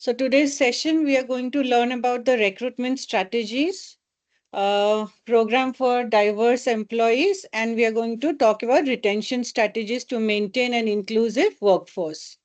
So today's session, we are going to learn about the recruitment strategies, program for diverse employees, and we are going to talk about retention strategies to maintain an inclusive workforce.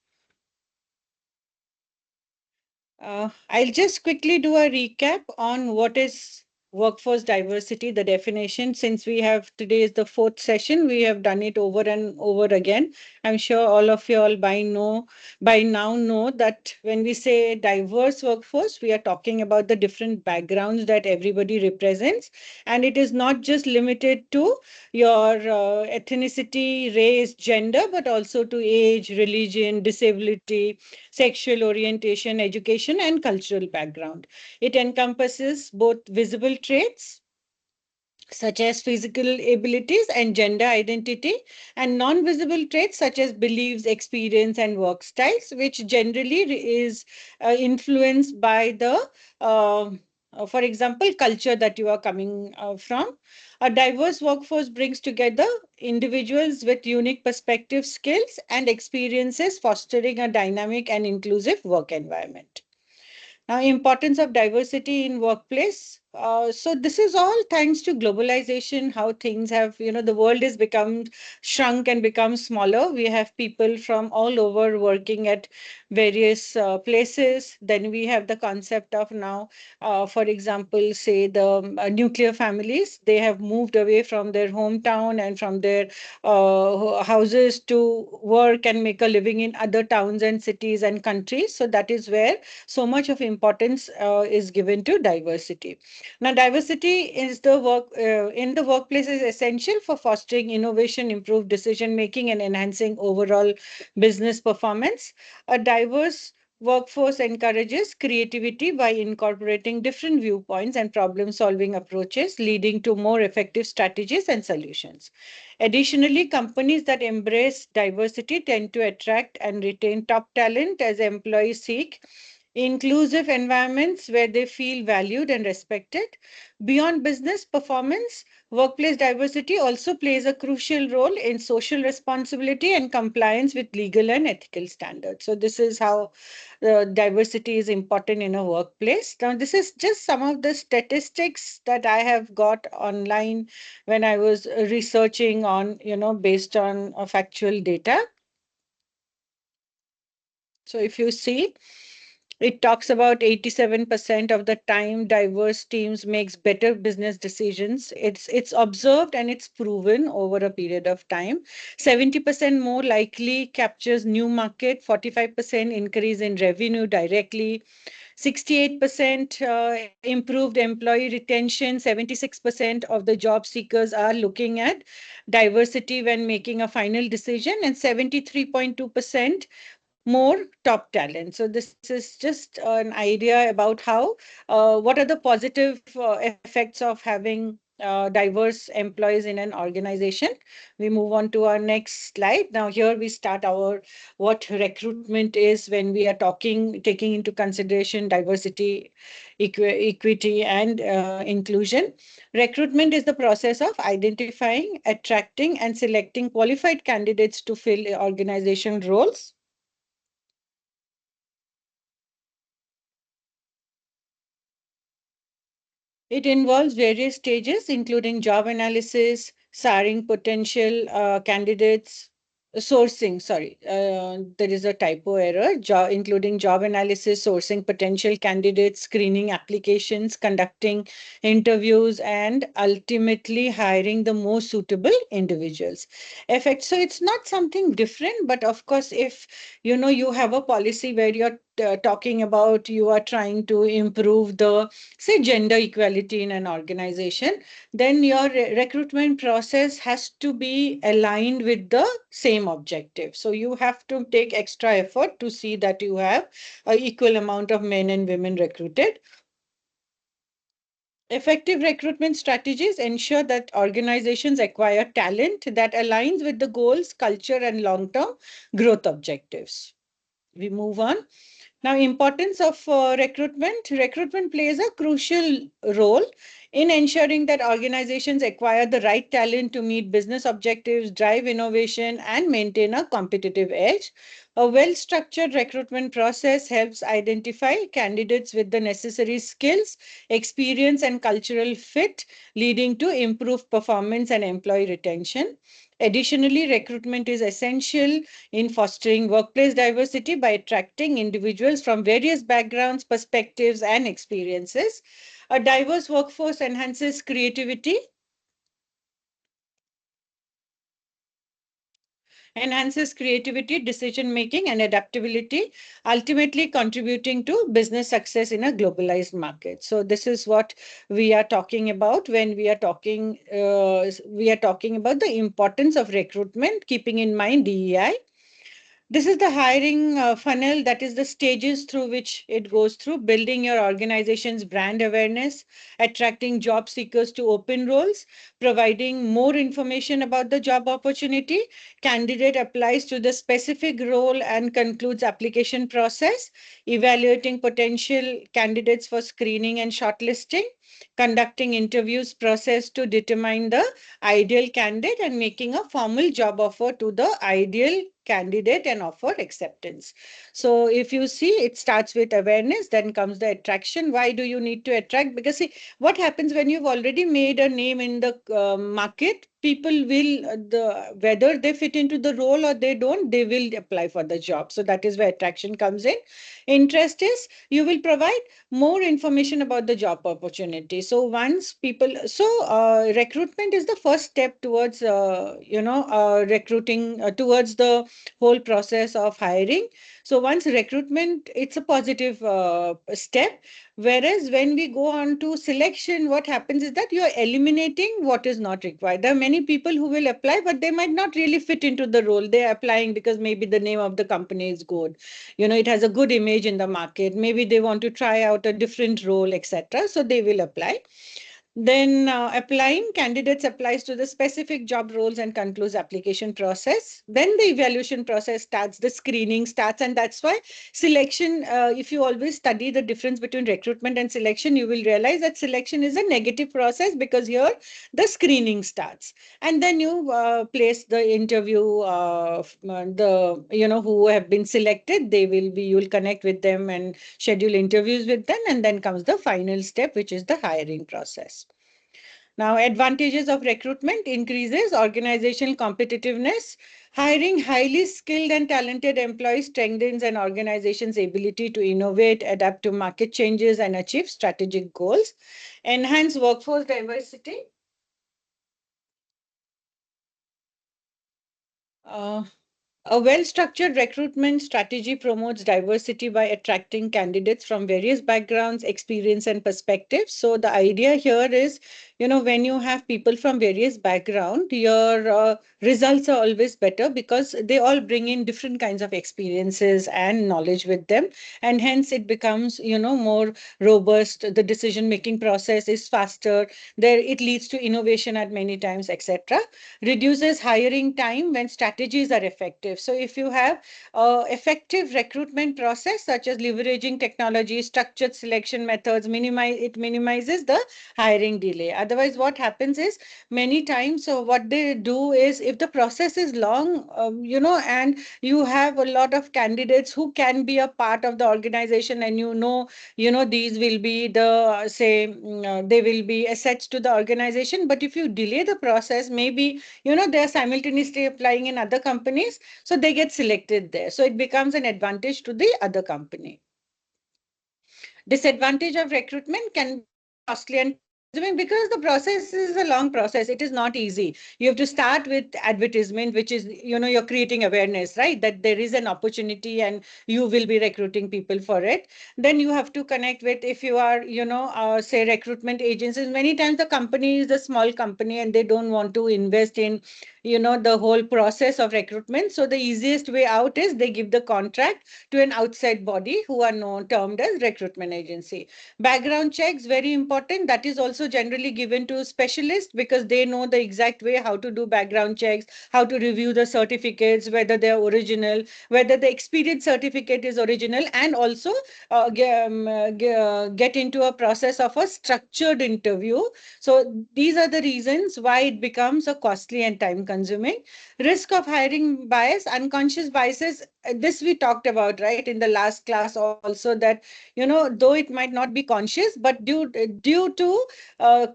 I'll just quickly do a recap on what is workforce diversity, the definition. Since we have today is the fourth session, we have done it over and over again. I'm sure all of you all by now know that when we say diverse workforce, we are talking about the different backgrounds that everybody represents, and it is not just limited to your ethnicity, race, gender, but also to age, religion, disability, sexual orientation, education, and cultural background. It encompasses both visible traits such as physical abilities and gender identity, and non-visible traits such as beliefs, experience, and work styles, which generally is influenced by the, for example, culture that you are coming from. A diverse workforce brings together individuals with unique perspectives, skills, and experiences, fostering a dynamic and inclusive work environment. Now, importance of diversity in workplace. So this is all thanks to globalization, how things have, the world has become shrunk and become smaller. We have people from all over working at various places. Then we have the concept of now, for example, say the nuclear families, they have moved away from their hometown and from their houses to work and make a living in other towns and cities and countries. So that is where so much of importance is given to diversity. Now, diversity is the work in the workplace is essential for fostering innovation, improved decision making, and enhancing overall business performance. A diverse workforce encourages creativity by incorporating different viewpoints and problem solving approaches, leading to more effective strategies and solutions. Additionally, companies that embrace diversity tend to attract and retain top talent as employees seek inclusive environments where they feel valued and respected. Beyond business performance, workplace diversity also plays a crucial role in social responsibility and compliance with legal and ethical standards. So, this is how diversity is important in a workplace. Now, this is just some of the statistics that I have got online when I was researching on, based on factual data. So, if you see, it talks about 87% of the time diverse teams makes better business decisions. It's observed and it's proven over a period of time. 70% more likely captures new market, 45% increase in revenue directly, 68% improved employee retention, 76% of the job seekers are looking at diversity when making a final decision, and 73.2% more top talent. So this is just an idea about how what are the positive effects of having diverse employees in an organization. We move on to our next slide. Now here we start our what recruitment is when we are taking into consideration diversity, equity, and inclusion. Recruitment is the process of identifying, attracting, and selecting qualified candidates to fill organization roles. It involves various stages, including job analysis, sourcing potential candidates, there is a typo error, including job analysis, sourcing potential candidates, screening applications, conducting interviews, and ultimately hiring the most suitable individuals. Effect. So it's not something different, but of course, if you have a policy where you're talking about you are trying to improve the say gender equality in an organization, then your recruitment process has to be aligned with the same objective. So you have to take extra effort to see that you have an equal amount of men and women recruited. Effective recruitment strategies ensure that organizations acquire talent that aligns with the goals, culture, and long-term growth objectives. We move on. Now, importance of recruitment. Recruitment plays a crucial role in ensuring that organizations acquire the right talent to meet business objectives, drive innovation, and maintain a competitive edge. A well-structured recruitment process helps identify candidates with the necessary skills, experience, and cultural fit, leading to improved performance and employee retention. Additionally, recruitment is essential in fostering workplace diversity by attracting individuals from various backgrounds, perspectives, and experiences. A diverse workforce enhances creativity, decision making, and adaptability, ultimately contributing to business success in a globalized market. So this is what we are talking about when we are talking about the importance of recruitment, keeping in mind DEI. This is the hiring funnel, that is the stages through which it goes through: building your organization's brand awareness, attracting job seekers to open roles, providing more information about the job opportunity. Candidate applies to the specific role and concludes application process, evaluating potential candidates for screening and shortlisting, conducting interviews process to determine the ideal candidate, and making a formal job offer to the ideal candidate and offer acceptance. So if you see, it starts with awareness, then comes the attraction. Why do you need to attract? Because see, what happens when you've already made a name in the market, people will, whether they fit into the role or they don't, they will apply for the job. So that is where attraction comes in. Interest is, you will provide more information about the job opportunity. So once people, recruitment is the first step towards, recruiting, towards the whole process of hiring. So once recruitment, it's a positive step. Whereas when we go on to selection, what happens is that you're eliminating what is not required. There are many people who will apply, but they might not really fit into the role. They're applying because maybe the name of the company is good. It has a good image in the market. Maybe they want to try out a different role, etc. So they will apply. Then applying, candidates applies to the specific job roles and concludes application process. Then the evaluation process starts, the screening starts, and that's why selection, if you always study the difference between recruitment and selection, you will realize that selection is a negative process, because here the screening starts. And then you place the interview, who have been selected, you will connect with them and schedule interviews with them. And then comes the final step, which is the hiring process. Now, advantages of recruitment: increases organizational competitiveness. Hiring highly skilled and talented employees strengthens an organization's ability to innovate, adapt to market changes, and achieve strategic goals. Enhance workforce diversity. Uh, A well-structured recruitment strategy promotes diversity by attracting candidates from various backgrounds, experience, and perspectives. So the idea here is, when you have people from various backgrounds, your results are always better, because they all bring in different kinds of experiences and knowledge with them. And hence it becomes, more robust. The decision-making process is faster. It leads to innovation at many times, etc. Reduces hiring time when strategies are effective. So if you have effective recruitment process, such as leveraging technology, structured selection methods, it minimizes the hiring delay. Otherwise, what happens is, many times, so what they do is, if the process is long, and you have a lot of candidates who can be a part of the organization, and these will be the, say, they will be assets to the organization. But if you delay the process, maybe they're simultaneously applying in other companies, so they get selected there, so it becomes an advantage to the other company. Disadvantage of recruitment can be costly and time consuming, because the process is a long process. It is not easy. You have to start with advertisement, which is, you're creating awareness, right, that there is an opportunity and you will be recruiting people for it. Then you have to connect with, if you are, say, recruitment agencies. Many times the company is a small company and they don't want to invest in, the whole process of recruitment. So the easiest way out is they give the contract to an outside body who are known, termed as recruitment agency. Background checks, very important. That is also generally given to specialists, because they know the exact way how to do background checks, how to review the certificates, whether they are original, whether the experience certificate is original, and also get into a process of a structured interview. So these are the reasons why it becomes a costly and time consuming consuming. Risk of hiring bias, unconscious biases. This we talked about, right, in the last class also, that, though it might not be conscious, but due to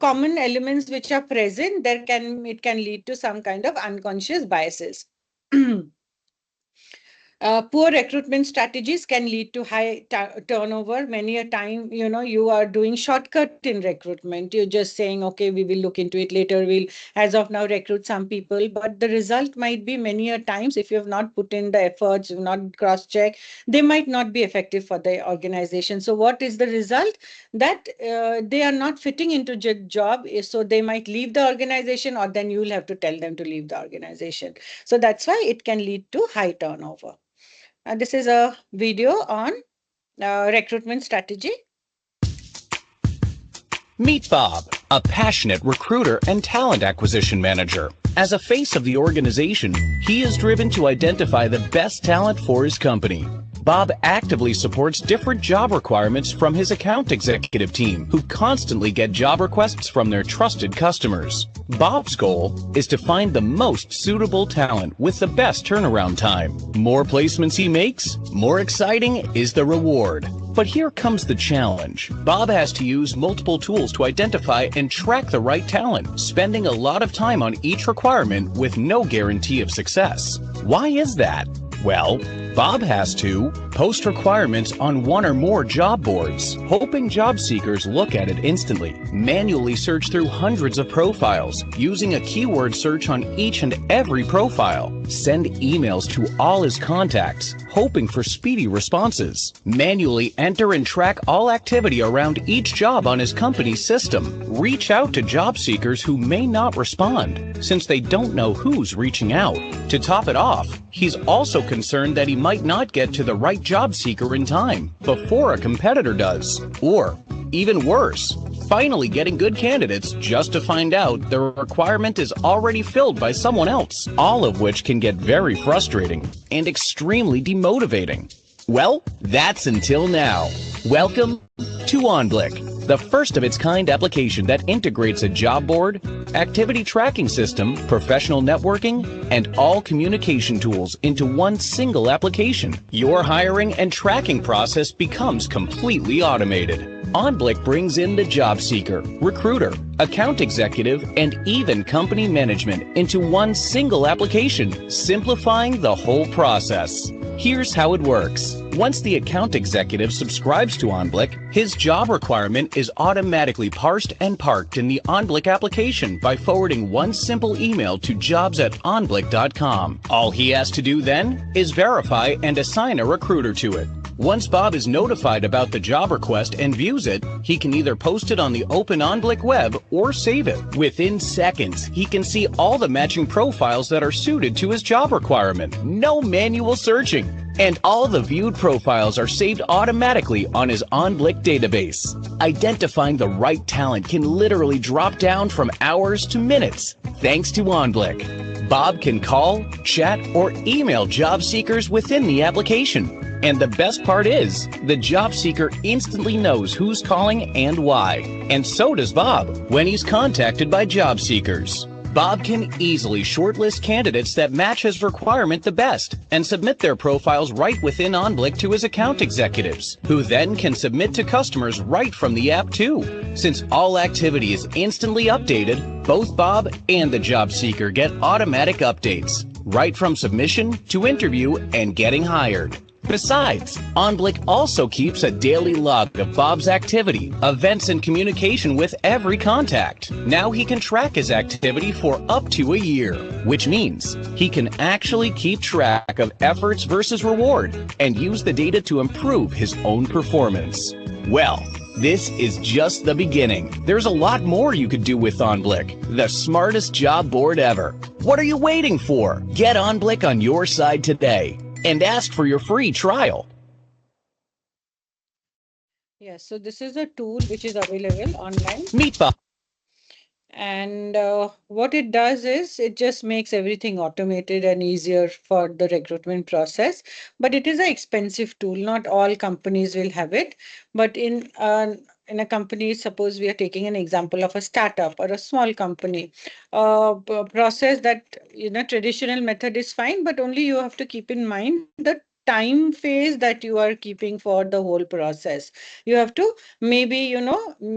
common elements which are present, it can lead to some kind of unconscious biases. Poor recruitment strategies can lead to high turnover. Many a time, you are doing shortcut in recruitment. You're just saying, okay, we will look into it later. We'll, as of now, recruit some people. But the result might be many a times, if you have not put in the efforts, you've not cross-check, they might not be effective for the organization. So what is the result? That they are not fitting into job. So they might leave the organization, or then you'll have to tell them to leave the organization. So that's why it can lead to high turnover. This is a video on recruitment strategy. Meet Bob, a passionate recruiter and talent acquisition manager. As a face of the organization, he is driven to identify the best talent for his company. Bob actively supports different job requirements from his account executive team, who constantly get job requests from their trusted customers. Bob's goal is to find the most suitable talent with the best turnaround time. More placements he makes, more exciting is the reward. But here comes the challenge. Bob has to use multiple tools to identify and track the right talent, spending a lot of time on each requirement with no guarantee of success. Why is that? Well, Bob has to post requirements on one or more job boards, hoping job seekers look at it instantly, manually search through hundreds of profiles, using a keyword search on each and every profile, send emails to all his contacts, hoping for speedy responses, manually enter and track all activity around each job on his company's system, reach out to job seekers who may not respond, since they don't know who's reaching out. To top it off, he's also concerned that he might not get to the right job seeker in time before a competitor does. Or, even worse, finally getting good candidates just to find out the requirement is already filled by someone else, all of which can get very frustrating and extremely demotivating. Well, that's until now. Welcome to OnBlick, the first of its kind application that integrates a job board, activity tracking system, professional networking, and all communication tools into one single application. Your hiring and tracking process becomes completely automated. OnBlick brings in the job seeker, recruiter, account executive, and even company management into one single application, simplifying the whole process. Here's how it works. Once the account executive subscribes to OnBlick, his job requirement is automatically parsed and parked in the OnBlick application by forwarding one simple email to jobs@onblick.com. All he has to do then is verify and assign a recruiter to it. Once Bob is notified about the job request and views it, he can either post it on the open OnBlick web or save it. Within seconds, he can see all the matching profiles that are suited to his job requirement. No manual searching. And all the viewed profiles are saved automatically on his OnBlick database. Identifying the right talent can literally drop down from hours to minutes, thanks to OnBlick. Bob can call, chat, or email job seekers within the application. And the best part is, the job seeker instantly knows who's calling and why. And so does Bob when he's contacted by job seekers. Bob can easily shortlist candidates that match his requirement the best and submit their profiles right within OnBlick to his account executives, who then can submit to customers right from the app too. Since all activity is instantly updated, both Bob and the job seeker get automatic updates, right from submission to interview and getting hired. Besides, OnBlick also keeps a daily log of Bob's activity, events, and communication with every contact. Now he can track his activity for up to a year, which means he can actually keep track of efforts versus reward and use the data to improve his own performance. Well, this is just the beginning. There's a lot more you could do with OnBlick, the smartest job board ever. What are you waiting for? Get OnBlick on your side today and ask for your free trial. Yes, so this is a tool which is available online. Meet Bob. And what it does is it just makes everything automated and easier for the recruitment process. But it is an expensive tool. Not all companies will have it. But in a company, suppose we are taking an example of a startup or a small company, process that, traditional method is fine, but only you have to keep in mind the time phase that you are keeping for the whole process. You have to maybe,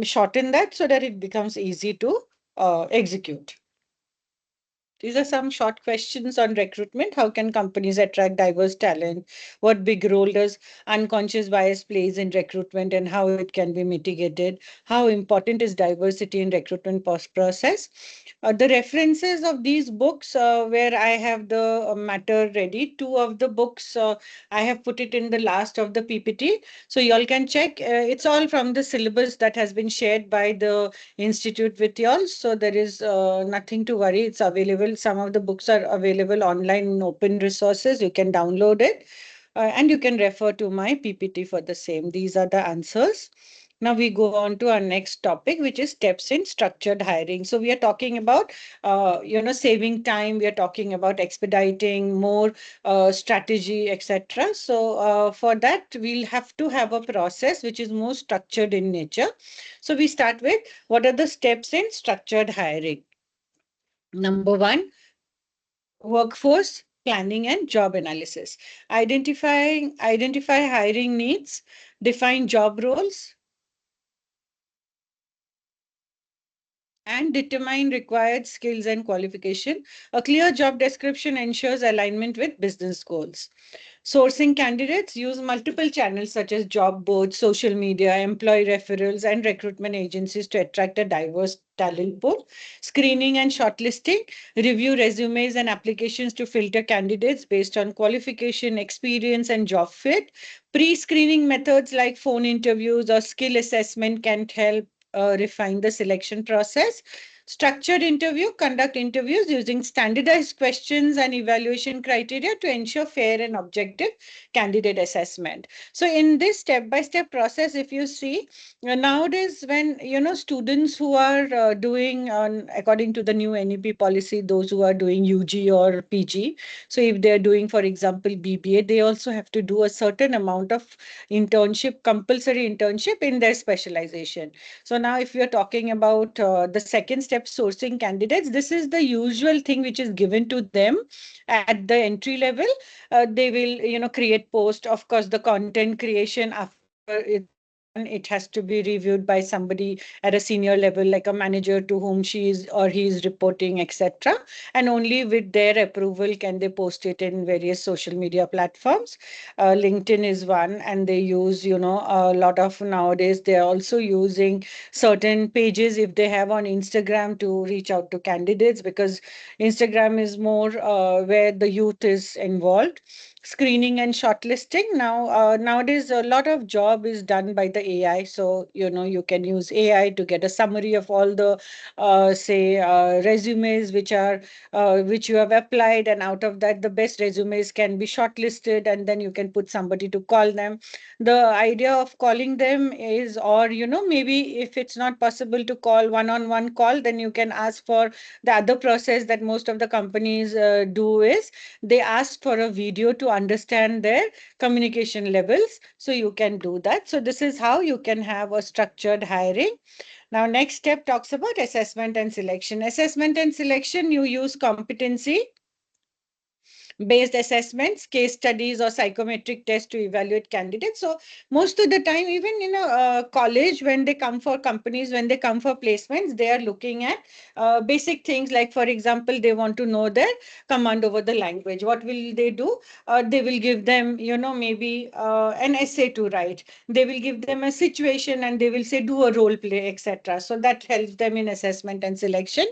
shorten that so that it becomes easy to execute. These are some short questions on recruitment. How can companies attract diverse talent? What big role does unconscious bias plays in recruitment and how it can be mitigated? How important is diversity in recruitment process? The references of these books, where I have the matter ready, two of the books I have put it in the last of the PPT. So y'all can check. It's all from the syllabus that has been shared by the institute with y'all. So there is nothing to worry. It's available. Some of the books are available online in open resources. You can download it, and you can refer to my PPT for the same. These are the answers. Now we go on to our next topic, which is steps in structured hiring. So we are talking about, saving time. We are talking about expediting more strategy, etc. So for that, we'll have to have a process which is more structured in nature. So we start with what are the steps in structured hiring. Number one, workforce planning and job analysis. Identify hiring needs, define job roles, and determine required skills and qualification. A clear job description ensures alignment with business goals. Sourcing candidates, use multiple channels such as job boards, social media, employee referrals, and recruitment agencies to attract a diverse talent pool. Screening and shortlisting, review resumes and applications to filter candidates based on qualification, experience, and job fit. Pre-screening methods like phone interviews or skill assessment can help refine the selection process. Structured interview, conduct interviews using standardized questions and evaluation criteria to ensure fair and objective candidate assessment. So in this step-by-step process, if you see, nowadays when, students who are doing, according to the new NEP policy, those who are doing UG or PG, so if they're doing, for example, BBA, they also have to do a certain amount of internship, compulsory internship in their specialization. So now if you're talking about the second step, sourcing candidates, this is the usual thing which is given to them at the entry level. They will, create post. Of course, the content creation after it's done, it has to be reviewed by somebody at a senior level, like a manager to whom she is or he is reporting, etc. And only with their approval can they post it in various social media platforms. LinkedIn is one, and they use, a lot of nowadays. They are also using certain pages if they have on Instagram to reach out to candidates, because Instagram is more where the youth is involved. Screening and shortlisting. Now, nowadays, a lot of job is done by the AI. So, you can use AI to get a summary of all the, say, resumes which you have applied. And out of that, the best resumes can be shortlisted, and then you can put somebody to call them. The idea of calling them is, or, maybe if it's not possible to call one-on-one call, then you can ask for the other process that most of the companies do is they ask for a video to understand their communication levels. So you can do that. So this is how you can have a structured hiring. Now, next step talks about assessment and selection. Assessment and selection, you use competency based assessments, case studies, or psychometric tests to evaluate candidates. So most of the time, even in a college, when they come for companies, when they come for placements, they are looking at basic things like, for example, they want to know their command over the language. What will they do? They will give them, maybe an essay to write. They will give them a situation and they will say, do a role play, etc. So that helps them in assessment and selection.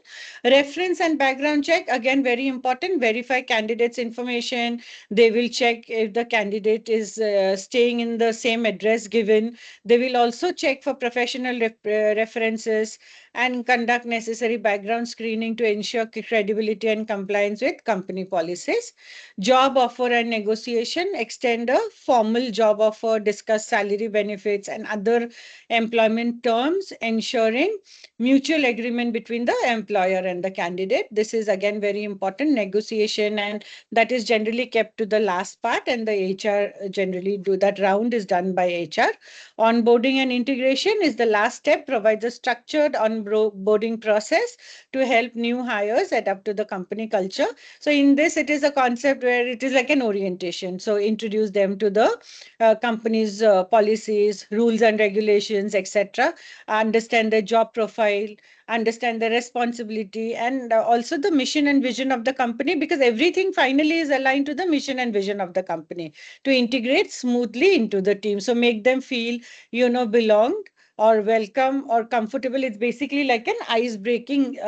Reference and background check, again, very important. Verify candidates' information. They will check if the candidate is staying in the same address given. They will also check for professional references. and conduct necessary background screening to ensure credibility and compliance with company policies. Job offer and negotiation, extend a formal job offer, discuss salary benefits and other employment terms, ensuring mutual agreement between the employer and the candidate. This is again very important negotiation, and that is generally kept to the last part, and the HR generally do that. Round is done by HR. Onboarding and integration is the last step, provides a structured onboarding process to help new hires adapt to the company culture. So in this, it is a concept where it is like an orientation. So introduce them to the company's policies, rules and regulations, etc. Understand their job profile, understand the responsibility, and also the mission and vision of the company, because everything finally is aligned to the mission and vision of the company, to integrate smoothly into the team. So make them feel, belonged or welcome or comfortable. It's basically like an ice breaking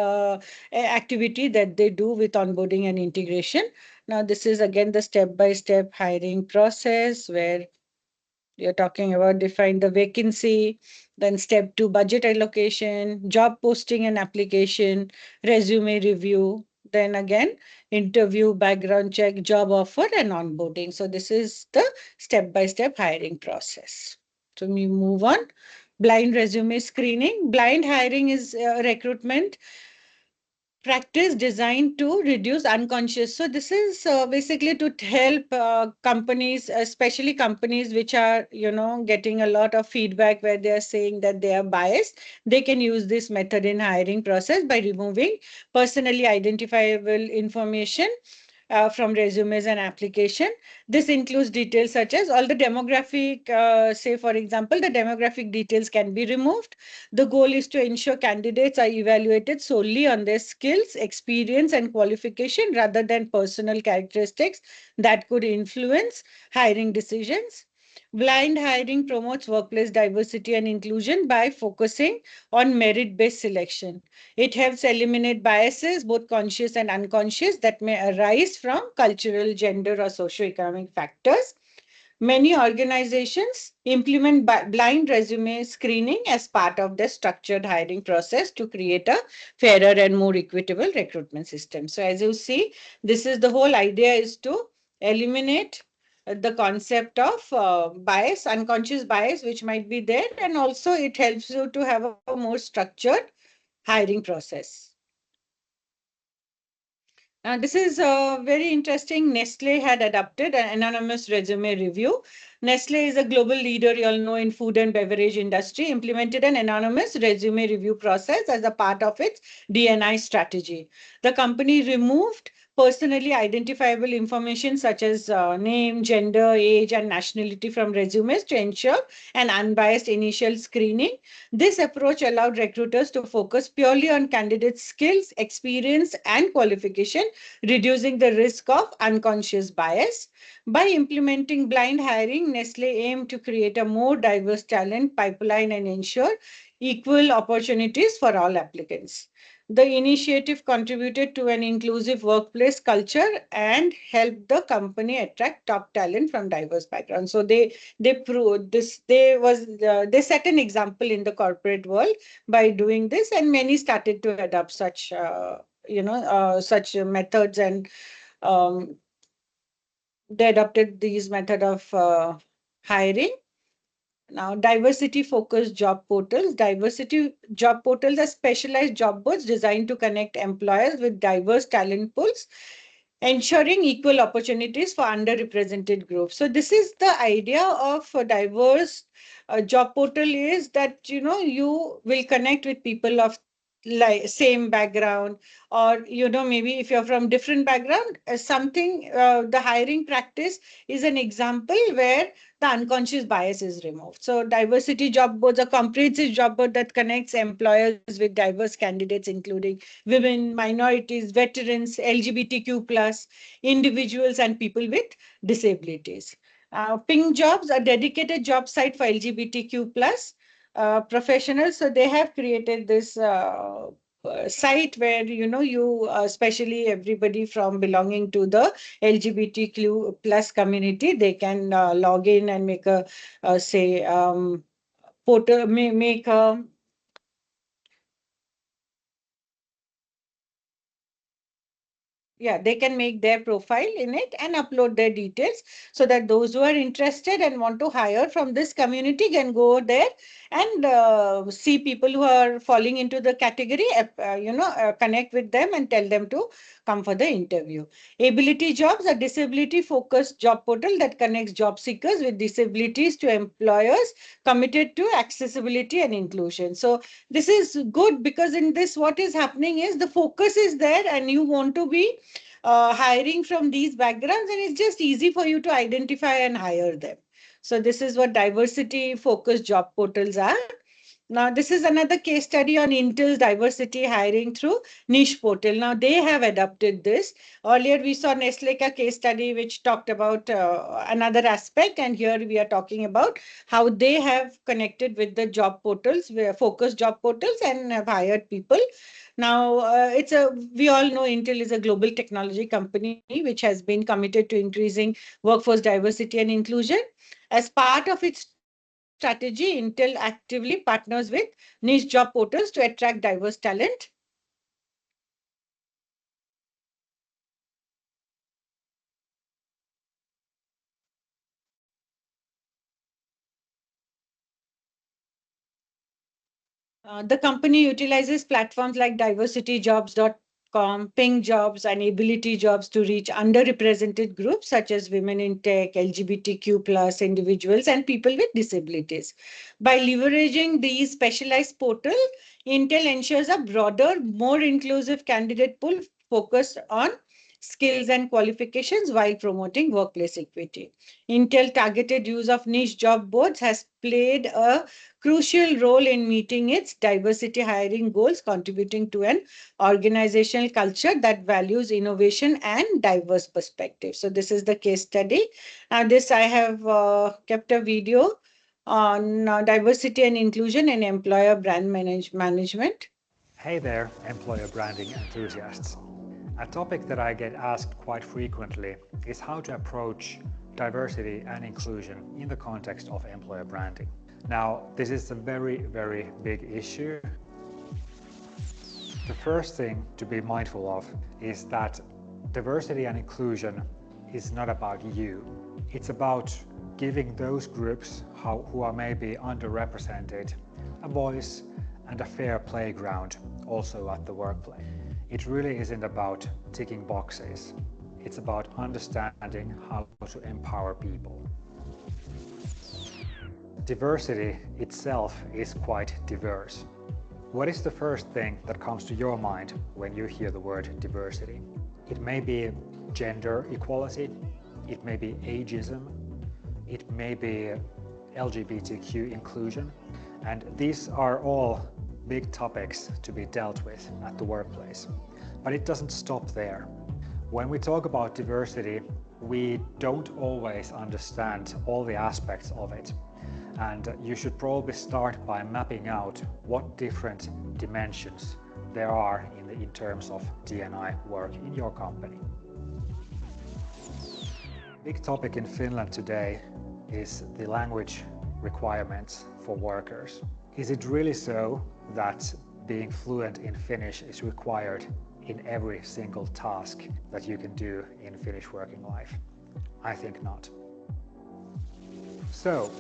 activity that they do with onboarding and integration. Now, this is again the step by step hiring process where you're talking about define the vacancy, then step two, budget allocation, job posting and application, resume review, then again, interview, background check, job offer, and onboarding. So this is the step-by-step hiring process. So we move on. Blind resume screening. Blind hiring is recruitment practice designed to reduce unconscious. So this is basically to help companies, especially companies which are, getting a lot of feedback where they are saying that they are biased. They can use this method in hiring process by removing personally identifiable information from resumes and application. This includes details such as all the demographic, say for example, the demographic details can be removed. The goal is to ensure candidates are evaluated solely on their skills, experience, and qualification rather than personal characteristics that could influence hiring decisions. Blind hiring promotes workplace diversity and inclusion by focusing on merit based selection. It helps eliminate biases, both conscious and unconscious, that may arise from cultural, gender, or socioeconomic factors. Many organizations implement blind resume screening as part of their structured hiring process to create a fairer and more equitable recruitment system. So, as you see, this is the whole idea is to eliminate the concept of bias, unconscious bias, which might be there, and also it helps you to have a more structured hiring process. This is very interesting. Nestle had adopted an anonymous resume review. Nestle is a global leader, you all know, in food and beverage industry, implemented an anonymous resume review process as a part of its D&I strategy. The company removed personally identifiable information such as name, gender, age, and nationality from resumes to ensure an unbiased initial screening. This approach allowed recruiters to focus purely on candidates' skills, experience, and qualification, reducing the risk of unconscious bias. By implementing blind hiring, Nestle aimed to create a more diverse talent pipeline and ensure equal opportunities for all applicants. The initiative contributed to an inclusive workplace culture and helped the company attract top talent from diverse backgrounds. So they proved this. They set an example in the corporate world by doing this, and many started to adopt such such methods, and um, they adopted these method of hiring. Now, diversity focused job portals. Diversity job portals are specialized job boards designed to connect employers with diverse talent pools, ensuring equal opportunities for underrepresented groups. So this is the idea of a diverse job portal, is that you will connect with people of like same background, or maybe if you're from different background, something the hiring practice is an example where the unconscious bias is removed. So diversity job boards are comprehensive job board that connects employers with diverse candidates, including women, minorities, veterans, LGBTQ plus individuals, and people with disabilities. Pink Jobs, a dedicated job site for LGBTQ plus professionals. So they have created this site where you especially everybody from belonging to the LGBTQ plus community, they can log in and make a say portal, make a yeah, they can make their profile in it and upload their details, so that those who are interested and want to hire from this community can go there and see people who are falling into the category, connect with them and tell them to come for the interview. Ability Jobs, a disability focused job portal that connects job seekers with disabilities to employers committed to accessibility and inclusion. So this is good, because in this what is happening is the focus is there and you want to be hiring from these backgrounds, and it's just easy for you to identify and hire them. So this is what diversity focused job portals are. Now, this is another case study on Intel's diversity hiring through niche portal. Now, they have adopted this. Earlier, we saw Nestle ka case study, which talked about another aspect. And here we are talking about how they have connected with the job portals, focused job portals, and have hired people. Now, we all know Intel is a global technology company which has been committed to increasing workforce diversity and inclusion. As part of its strategy, Intel actively partners with niche job portals to attract diverse talent. The company utilizes platforms like diversityjobs.com, Ping Jobs, and Ability Jobs to reach underrepresented groups such as women in tech, LGBTQ plus individuals, and people with disabilities. By leveraging these specialized portals, Intel ensures a broader, more inclusive candidate pool focused on skills and qualifications while promoting workplace equity. Intel targeted use of niche job boards has played a crucial role in meeting its diversity hiring goals, contributing to an organizational culture that values innovation and diverse perspectives. So, this is the case study. This I have kept a video on diversity and inclusion in employer brand management. Hey there, employer branding enthusiasts. A topic that I get asked quite frequently is how to approach diversity and inclusion in the context of employer branding. Now, this is a very, very big issue. The first thing to be mindful of is that diversity and inclusion is not about you. It's about giving those groups who are maybe underrepresented a voice and a fair playground also at the workplace. It really isn't about ticking boxes. It's about understanding how to empower people. Diversity itself is quite diverse. What is the first thing that comes to your mind when you hear the word diversity? It may be gender equality, it may be ageism, it may be LGBTQ inclusion, and these are all big topics to be dealt with at the workplace. But it doesn't stop there. When we talk about diversity, we don't always understand all the aspects of it. And you should probably start by mapping out what different dimensions there are in terms of D&I work in your company. Big topic in Finland today is the language requirements for workers. Is it really so that being fluent in Finnish is required in every single task that you can do in Finnish working life? I think not. So,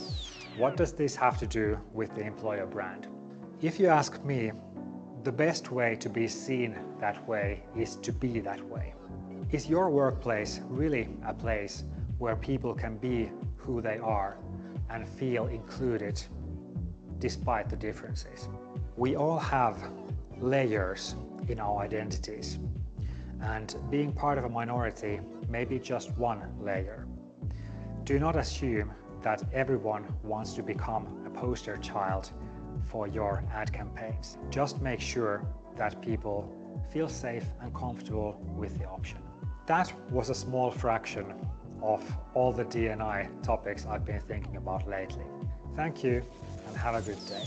what does this have to do with the employer brand? If you ask me, the best way to be seen that way is to be that way. Is your workplace really a place where people can be who they are and feel included despite the differences? We all have layers in our identities, and being part of a minority may be just one layer. Do not assume that everyone wants to become a poster child for your ad campaigns. Just make sure that people feel safe and comfortable with the option. That was a small fraction of all the D&I topics I've been thinking about lately. Thank you and have a good day.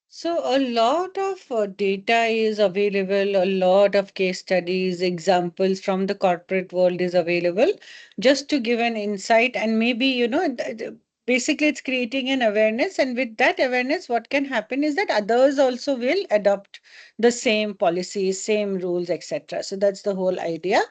So, a lot of data is available, a lot of case studies, examples from the corporate world is available, just to give an insight. And maybe, basically it's creating an awareness, and with that awareness what can happen is that others also will adopt the same policies, same rules, etc. So that's the whole idea.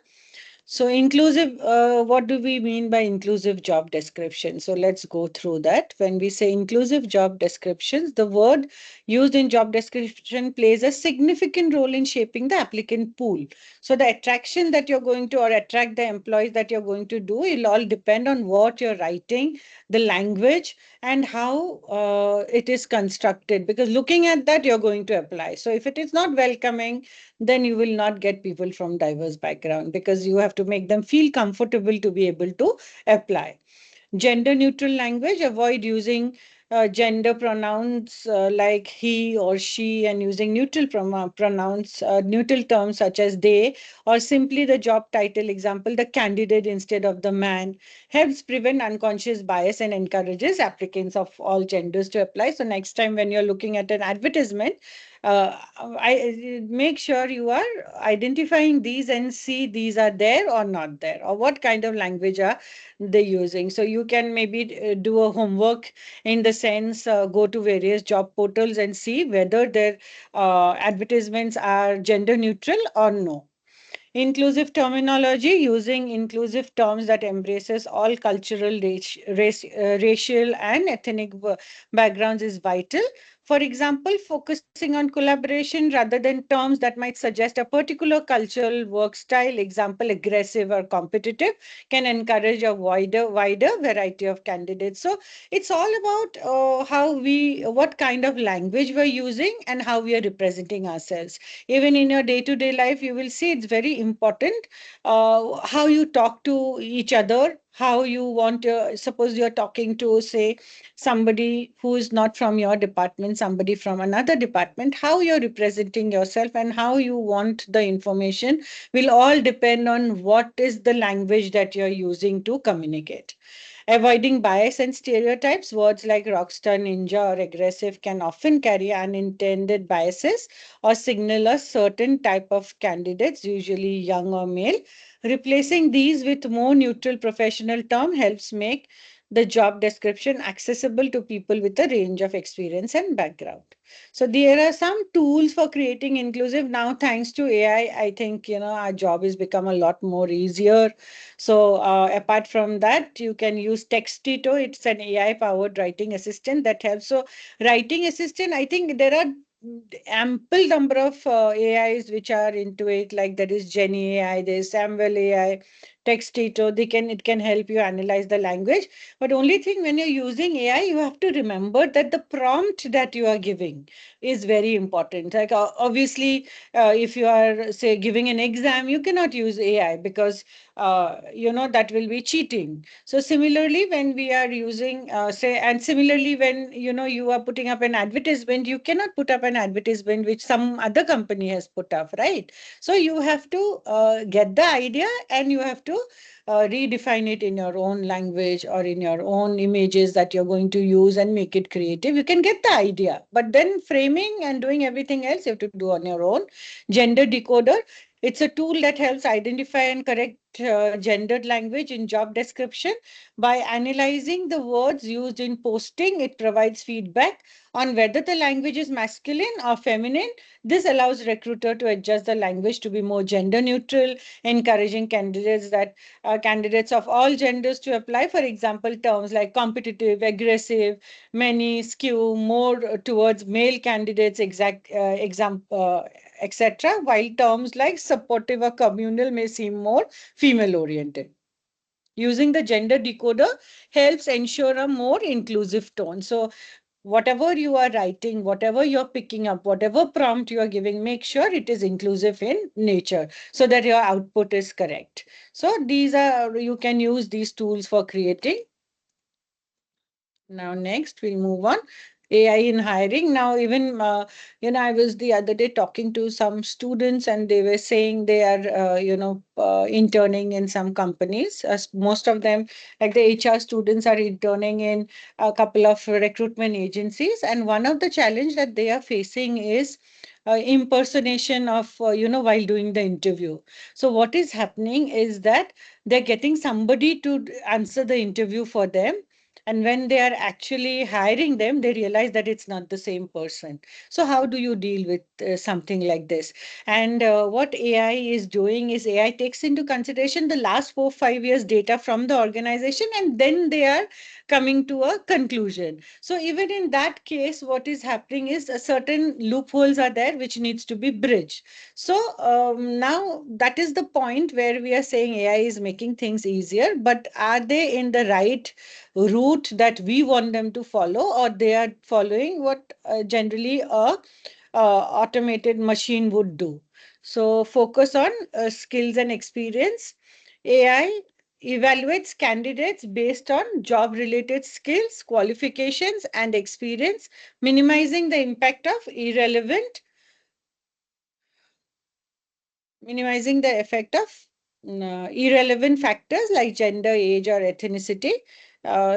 So inclusive, what do we mean by inclusive job description? So let's go through that. When we say inclusive job descriptions, the word used in job description plays a significant role in shaping the applicant pool. So the attraction that you're going to, or attract the employees that you're going to do, will all depend on what you're writing, the language, and how it is constructed. Because looking at that, you're going to apply. So if it is not welcoming, then you will not get people from diverse background, because you have to make them feel comfortable to be able to apply. Gender neutral language, avoid using gender pronouns like he or she, and using neutral pronouns, neutral terms such as they, or simply the job title, example the candidate instead of the man, helps prevent unconscious bias and encourages applicants of all genders to apply. So next time when you're looking at an advertisement, I make sure you are identifying these and see these are there or not there, or what kind of language are they using. So you can maybe do a homework in the sense, go to various job portals and see whether their advertisements are gender neutral or no. Inclusive terminology, using inclusive terms that embraces all cultural, racial, and ethnic backgrounds is vital. For example, focusing on collaboration rather than terms that might suggest a particular cultural work style, example, aggressive or competitive, can encourage a wider variety of candidates. So it's all about what kind of language we're using and how we are representing ourselves. Even in your day-to-day life, you will see it's very important how you talk to each other, how you want to, suppose you're talking to, say, somebody who is not from your department, somebody from another department, how you're representing yourself and how you want the information will all depend on what is the language that you're using to communicate. Avoiding bias and stereotypes, words like rockstar, ninja, or aggressive can often carry unintended biases or signal a certain type of candidates, usually young or male. Replacing these with more neutral professional term helps make the job description accessible to people with a range of experience and background. So there are some tools for creating inclusive. Now, thanks to AI, I think our job has become a lot more easier. So apart from that, you can use Textito. It's an AI powered writing assistant that helps. So writing assistant, I think there are ample number of AIs which are into it. Like there is Jenny AI, there's Samuel AI, Textito. It can help you analyze the language. But only thing, when you're using AI, you have to remember that the prompt that you are giving is very important. Like obviously, if you are, say, giving an exam, you cannot use AI, because that will be cheating. So similarly, when we are using, say, and similarly when you are putting up an advertisement, you cannot put up an advertisement which some other company has put up, right? So you have to get the idea, and you have to redefine it in your own language or in your own images that you're going to use, and make it creative. You can get the idea, but then framing and doing everything else you have to do on your own. Gender decoder, it's a tool that helps identify and correct gendered language in job description. By analyzing the words used in posting, it provides feedback on whether the language is masculine or feminine. This allows recruiter to adjust the language to be more gender neutral, encouraging candidates of all genders to apply. For example, terms like competitive, aggressive, many skew more towards male candidates, etc., while terms like supportive or communal may seem more female oriented. Using the gender decoder helps ensure a more inclusive tone. So whatever you are writing, whatever you're picking up, whatever prompt you are giving, make sure it is inclusive in nature so that your output is correct. So you can use these tools for creating. Now, next, we'll move on. AI in hiring. Now, even, I was the other day talking to some students, and they were saying they are, interning in some companies. Most of them, like the HR students, are interning in a couple of recruitment agencies. And one of the challenge that they are facing is impersonation of, while doing the interview. So what is happening is that they're getting somebody to answer the interview for them, And when they are actually hiring them, they realize that it's not the same person. So how do you deal with something like this? And what AI is doing is AI takes into consideration the last 4 5 years data from the organization, and then they are coming to a conclusion. So even in that case, what is happening is a certain loopholes are there which needs to be bridged. So now that is the point where we are saying AI is making things easier, but are they in the right route that we want them to follow, or they are following what generally a automated machine would do? So focus on skills and experience. AI evaluates candidates based on job related skills, qualifications, and experience, minimizing the impact of minimizing the effect of irrelevant factors like gender, age, or ethnicity.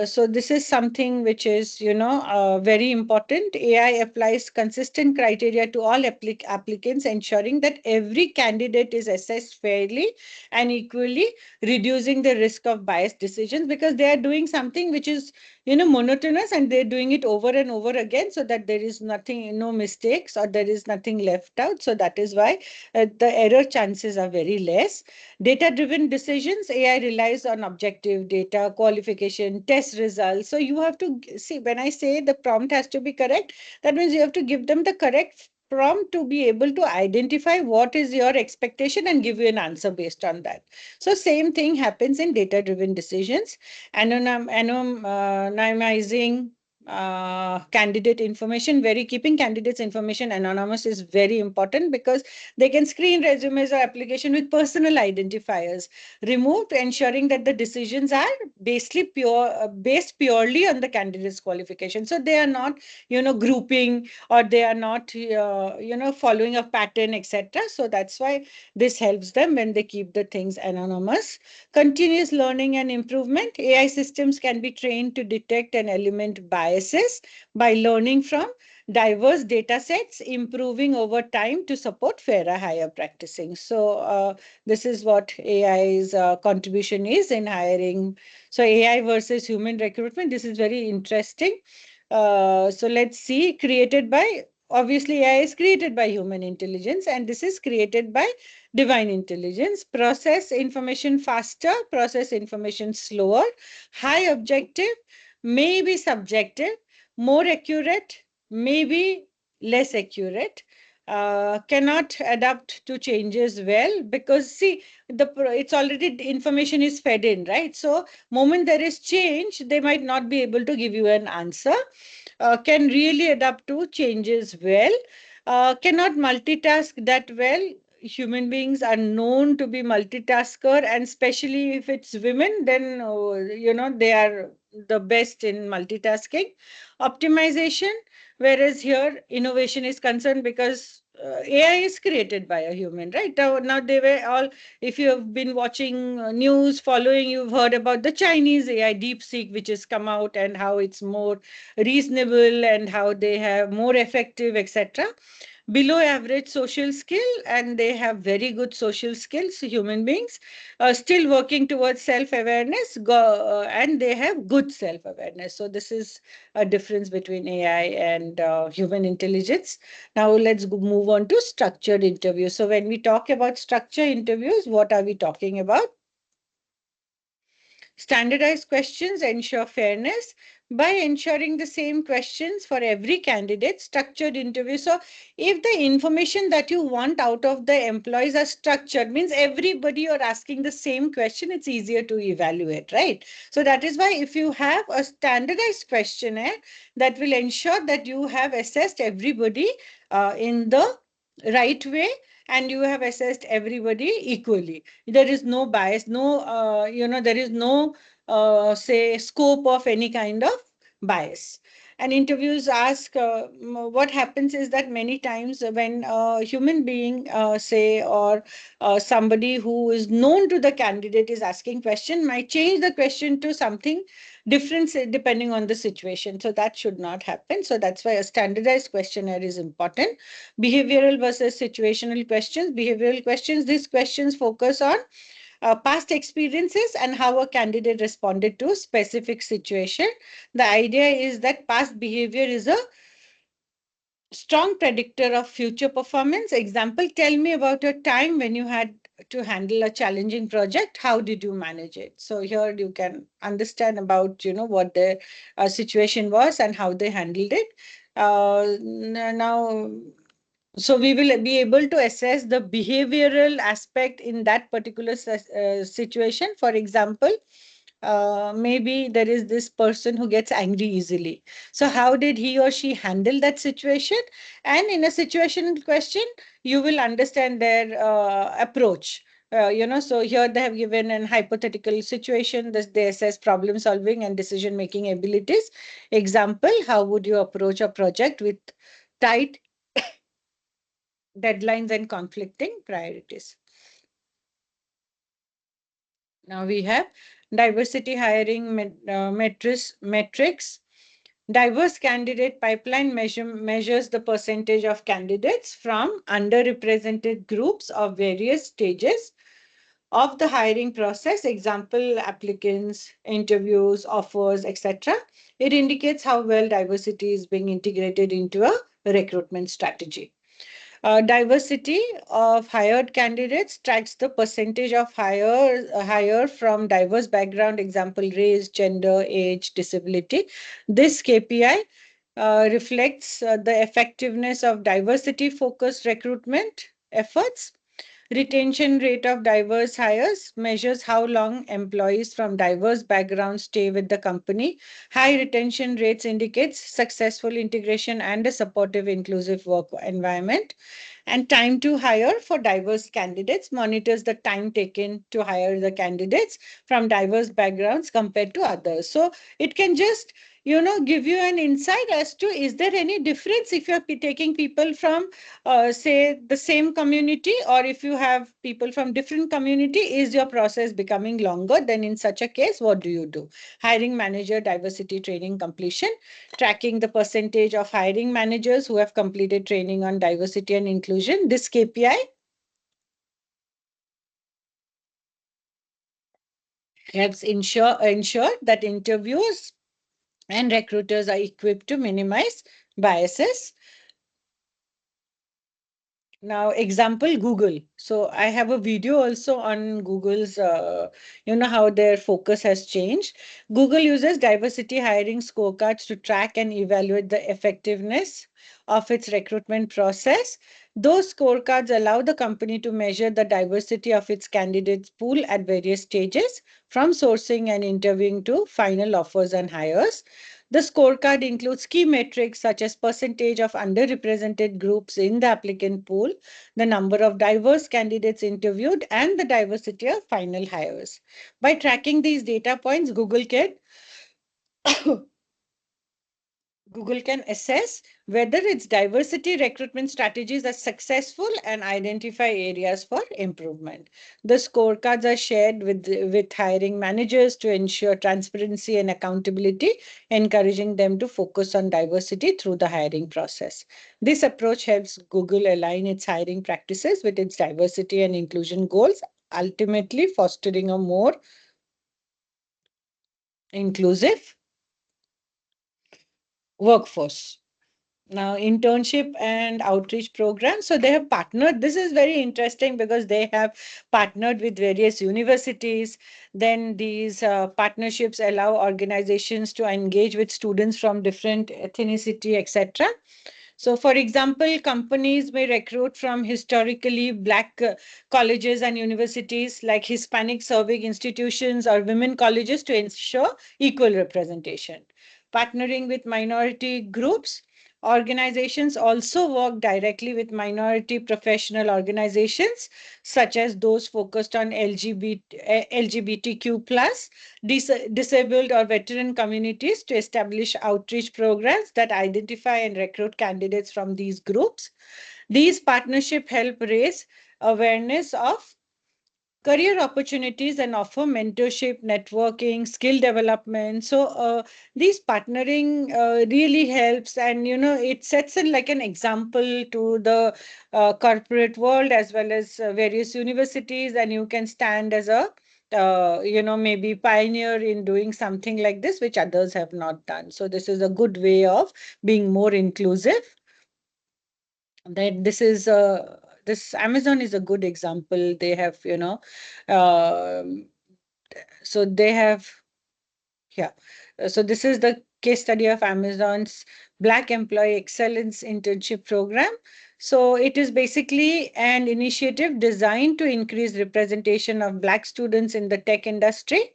So this is something which is, very important. AI applies consistent criteria to all applicants, ensuring that every candidate is assessed fairly and equally, reducing the risk of biased decisions, because they are doing something which is, monotonous, and they're doing it over and over again, so that there is nothing, no mistakes, or there is nothing left out. So that is why the error chances are very less. Data driven decisions, AI relies on objective data, qualification, test results. So you have to see, when I say the prompt has to be correct, that means you have to give them the correct prompt to be able to identify what is your expectation and give you an answer based on that. So same thing happens in data driven decisions. Anonymizing candidate information, very keeping candidates information anonymous is very important, because they can screen resumes or application with personal identifiers removed, ensuring that the decisions are based purely on the candidate's qualification. So they are not, grouping, or they are not, following a pattern, etc. So that's why this helps them when they keep the things anonymous. Continuous learning and improvement. AI systems can be trained to detect and eliminate biases by learning from diverse data sets, improving over time to support fairer higher practicing. So this is what AI's contribution is in hiring. So AI versus human recruitment, this is very interesting. So let's see, created by, obviously AI is created by human intelligence, and this is created by divine intelligence. Process information faster, process information slower, high objective, maybe subjective, more accurate, maybe less accurate, cannot adapt to changes well, because see, it's already, information is fed in, right? So moment there is change, they might not be able to give you an answer. Can really adapt to changes well, cannot multitask that well. Human beings are known to be multitasker, and especially if it's women, then they are the best in multitasking. Optimization, whereas here innovation is concerned, because AI is created by a human, right? Now they were all, if you have been watching news, following, you've heard about the Chinese AI DeepSeek, which has come out, and how it's more reasonable and how they have more effective, etc. Below average social skill, and they have very good social skills, human beings, still working towards self-awareness, and they have good self-awareness. So this is a difference between AI and human intelligence. Now let's move on to structured interviews. So when we talk about structured interviews, what are we talking about? Standardized questions ensure fairness by ensuring the same questions for every candidate. Structured interview. So if the information that you want out of the employees are structured, means everybody you're asking the same question, it's easier to evaluate, right? So that is why if you have a standardized questionnaire, that will ensure that you have assessed everybody in the right way, and you have assessed everybody equally. There is no bias, no, there is no, say, scope of any kind of bias. And interviews ask, what happens is that many times when a human being, say, or somebody who is known to the candidate is asking question, might change the question to something different, depending on the situation. So that should not happen. So that's why a standardized questionnaire is important. Behavioral versus situational questions. Behavioral questions, these questions focus on past experiences and how a candidate responded to specific situation. The idea is that past behavior is a strong predictor of future performance. Example, tell me about a time when you had to handle a challenging project. How did you manage it? So here you can understand about, what their situation was and how they handled it. Now, so we will be able to assess the behavioral aspect in that particular situation. For example, maybe there is this person who gets angry easily. So how did he or she handle that situation? And in a situation question, you will understand their approach. So here they have given an hypothetical situation that they assess problem solving and decision making abilities. Example, how would you approach a project with tight deadlines and conflicting priorities? Now we have diversity hiring metrics. Diverse candidate pipeline measures the percentage of candidates from underrepresented groups of various stages of the hiring process. Example, applicants, interviews, offers, etc. It indicates how well diversity is being integrated into a recruitment strategy. Diversity of hired candidates tracks the percentage of hire from diverse background, example, race, gender, age, disability. This KPI reflects the effectiveness of diversity-focused recruitment efforts. Retention rate of diverse hires measures how long employees from diverse backgrounds stay with the company. High retention rates indicates successful integration and a supportive, inclusive work environment. And time to hire for diverse candidates monitors the time taken to hire the candidates from diverse backgrounds compared to others. So it can just give you an insight as to, is there any difference if you're taking people from say the same community, or if you have people from different community, is your process becoming longer? Then in such a case, what do you do? Hiring manager diversity training completion, tracking the percentage of hiring managers who have completed training on diversity and inclusion. This KPI helps ensure that interviewers and recruiters are equipped to minimize biases. Now, example, Google. So I have a video also on Google's, how their focus has changed. Google uses diversity hiring scorecards to track and evaluate the effectiveness of its recruitment process. Those scorecards allow the company to measure the diversity of its candidates pool at various stages, from sourcing and interviewing to final offers and hires. The scorecard includes key metrics such as percentage of underrepresented groups in the applicant pool, the number of diverse candidates interviewed, and the diversity of final hires. By tracking these data points, Google can assess whether its diversity recruitment strategies are successful and identify areas for improvement. The scorecards are shared with hiring managers to ensure transparency and accountability, encouraging them to focus on diversity through the hiring process. This approach helps Google align its hiring practices with its diversity and inclusion goals, ultimately fostering a more inclusive workforce. Now, internship and outreach programs. So they have partnered. This is very interesting because they have partnered with various universities. Then these partnerships allow organizations to engage with students from different ethnicity, etc. So, for example, companies may recruit from historically Black colleges and universities, like Hispanic serving institutions or women colleges, to ensure equal representation. Partnering with minority groups, organizations also work directly with minority professional organizations, such as those focused on LGBTQ plus, disabled or veteran communities, to establish outreach programs that identify and recruit candidates from these groups. These partnerships help raise awareness of career opportunities and offer mentorship, networking, skill development. So these partnering really helps, and it sets in like an example to the corporate world as well as various universities, and you can stand as a maybe pioneer in doing something like this which others have not done. So this is a good way of being more inclusive. That this Amazon is a good example. They have um, so they have yeah. So this is the case study of Amazon's Black Employee Excellence Internship Program. So it is basically an initiative designed to increase representation of Black students in the tech industry.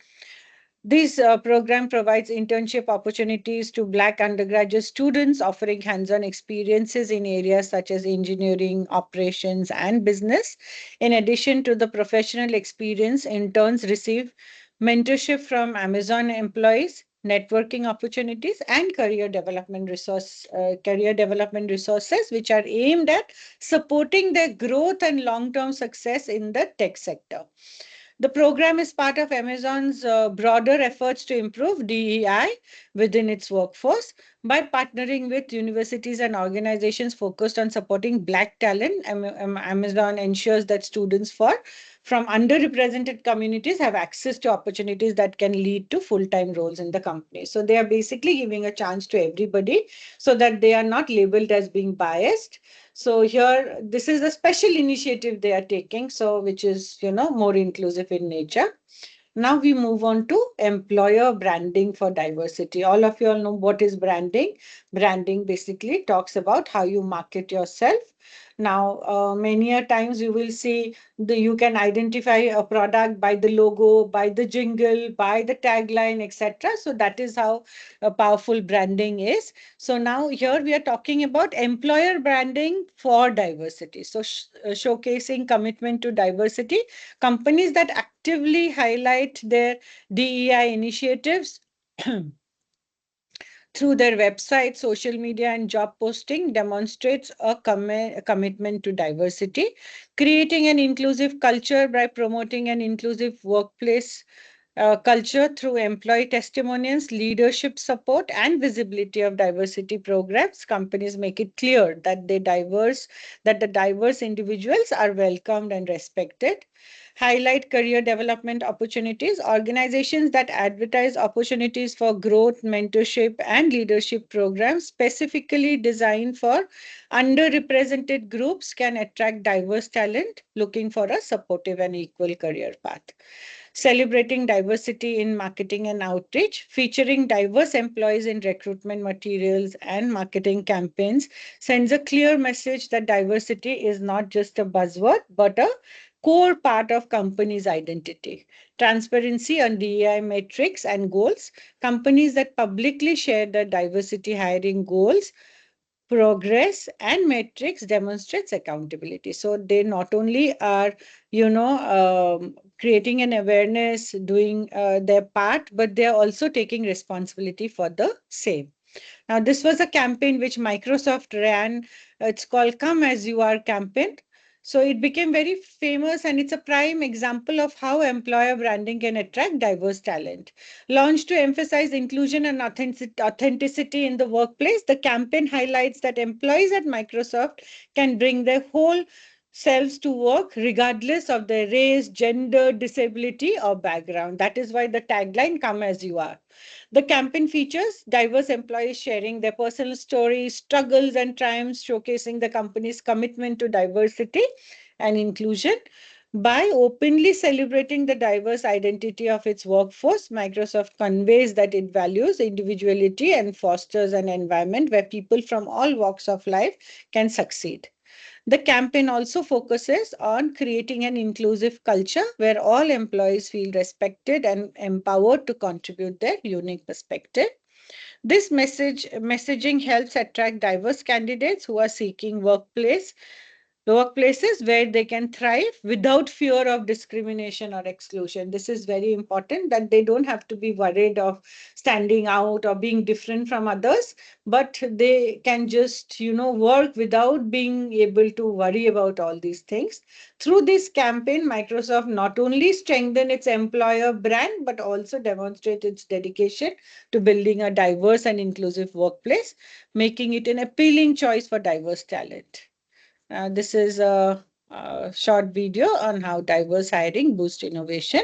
This program provides internship opportunities to Black undergraduate students, offering hands-on experiences in areas such as engineering, operations, and business. In addition to the professional experience, interns receive mentorship from Amazon employees, networking opportunities, and career development resources, which are aimed at supporting their growth and long-term success in the tech sector. The program is part of Amazon's broader efforts to improve DEI within its workforce. By partnering with universities and organizations focused on supporting Black talent, Amazon ensures that students from underrepresented communities have access to opportunities that can lead to full-time roles in the company. So they are basically giving a chance to everybody so that they are not labeled as being biased. So here, this is a special initiative they are taking, so which is, more inclusive in nature. Now we move on to employer branding for diversity. All of you all know what is branding. Branding basically talks about how you market yourself. Now, many a times you will see you can identify a product by the logo, by the jingle, by the tagline, etc. So that is how powerful branding is. So now here we are talking about employer branding for diversity. So showcasing commitment to diversity. Companies that actively highlight their DEI initiatives through their website, social media, and job posting demonstrates a commitment to diversity, creating an inclusive culture by promoting an inclusive workplace culture through employee testimonials, leadership support, and visibility of diversity programs. Companies make it clear that the diverse individuals are welcomed and respected. Highlight career development opportunities. Organizations that advertise opportunities for growth, mentorship, and leadership programs specifically designed for underrepresented groups can attract diverse talent looking for a supportive and equal career path. Celebrating diversity in marketing and outreach, featuring diverse employees in recruitment materials and marketing campaigns sends a clear message that diversity is not just a buzzword, but a core part of companies' identity. Transparency on DEI metrics and goals. Companies that publicly share their diversity hiring goals, progress, and metrics demonstrates accountability. So they not only are creating an awareness, doing their part, but they are also taking responsibility for the same. Now, this was a campaign which Microsoft ran. It's called Come As You Are campaign. So it became very famous, and it's a prime example of how employer branding can attract diverse talent. Launched to emphasize inclusion and authenticity in the workplace, the campaign highlights that employees at Microsoft can bring their whole selves to work regardless of their race, gender, disability, or background. That is why the tagline Come As You Are. The campaign features diverse employees sharing their personal stories, struggles, and triumphs, showcasing the company's commitment to diversity and inclusion. By openly celebrating the diverse identity of its workforce, Microsoft conveys that it values individuality and fosters an environment where people from all walks of life can succeed. The campaign also focuses on creating an inclusive culture where all employees feel respected and empowered to contribute their unique perspective. This messaging helps attract diverse candidates who are seeking workplace workplaces where they can thrive without fear of discrimination or exclusion. This is very important, that they don't have to be worried of standing out or being different from others, but they can just, work without being able to worry about all these things. Through this campaign, Microsoft not only strengthened its employer brand, but also demonstrated its dedication to building a diverse and inclusive workplace, making it an appealing choice for diverse talent. This is a short video on how diverse hiring boosts innovation.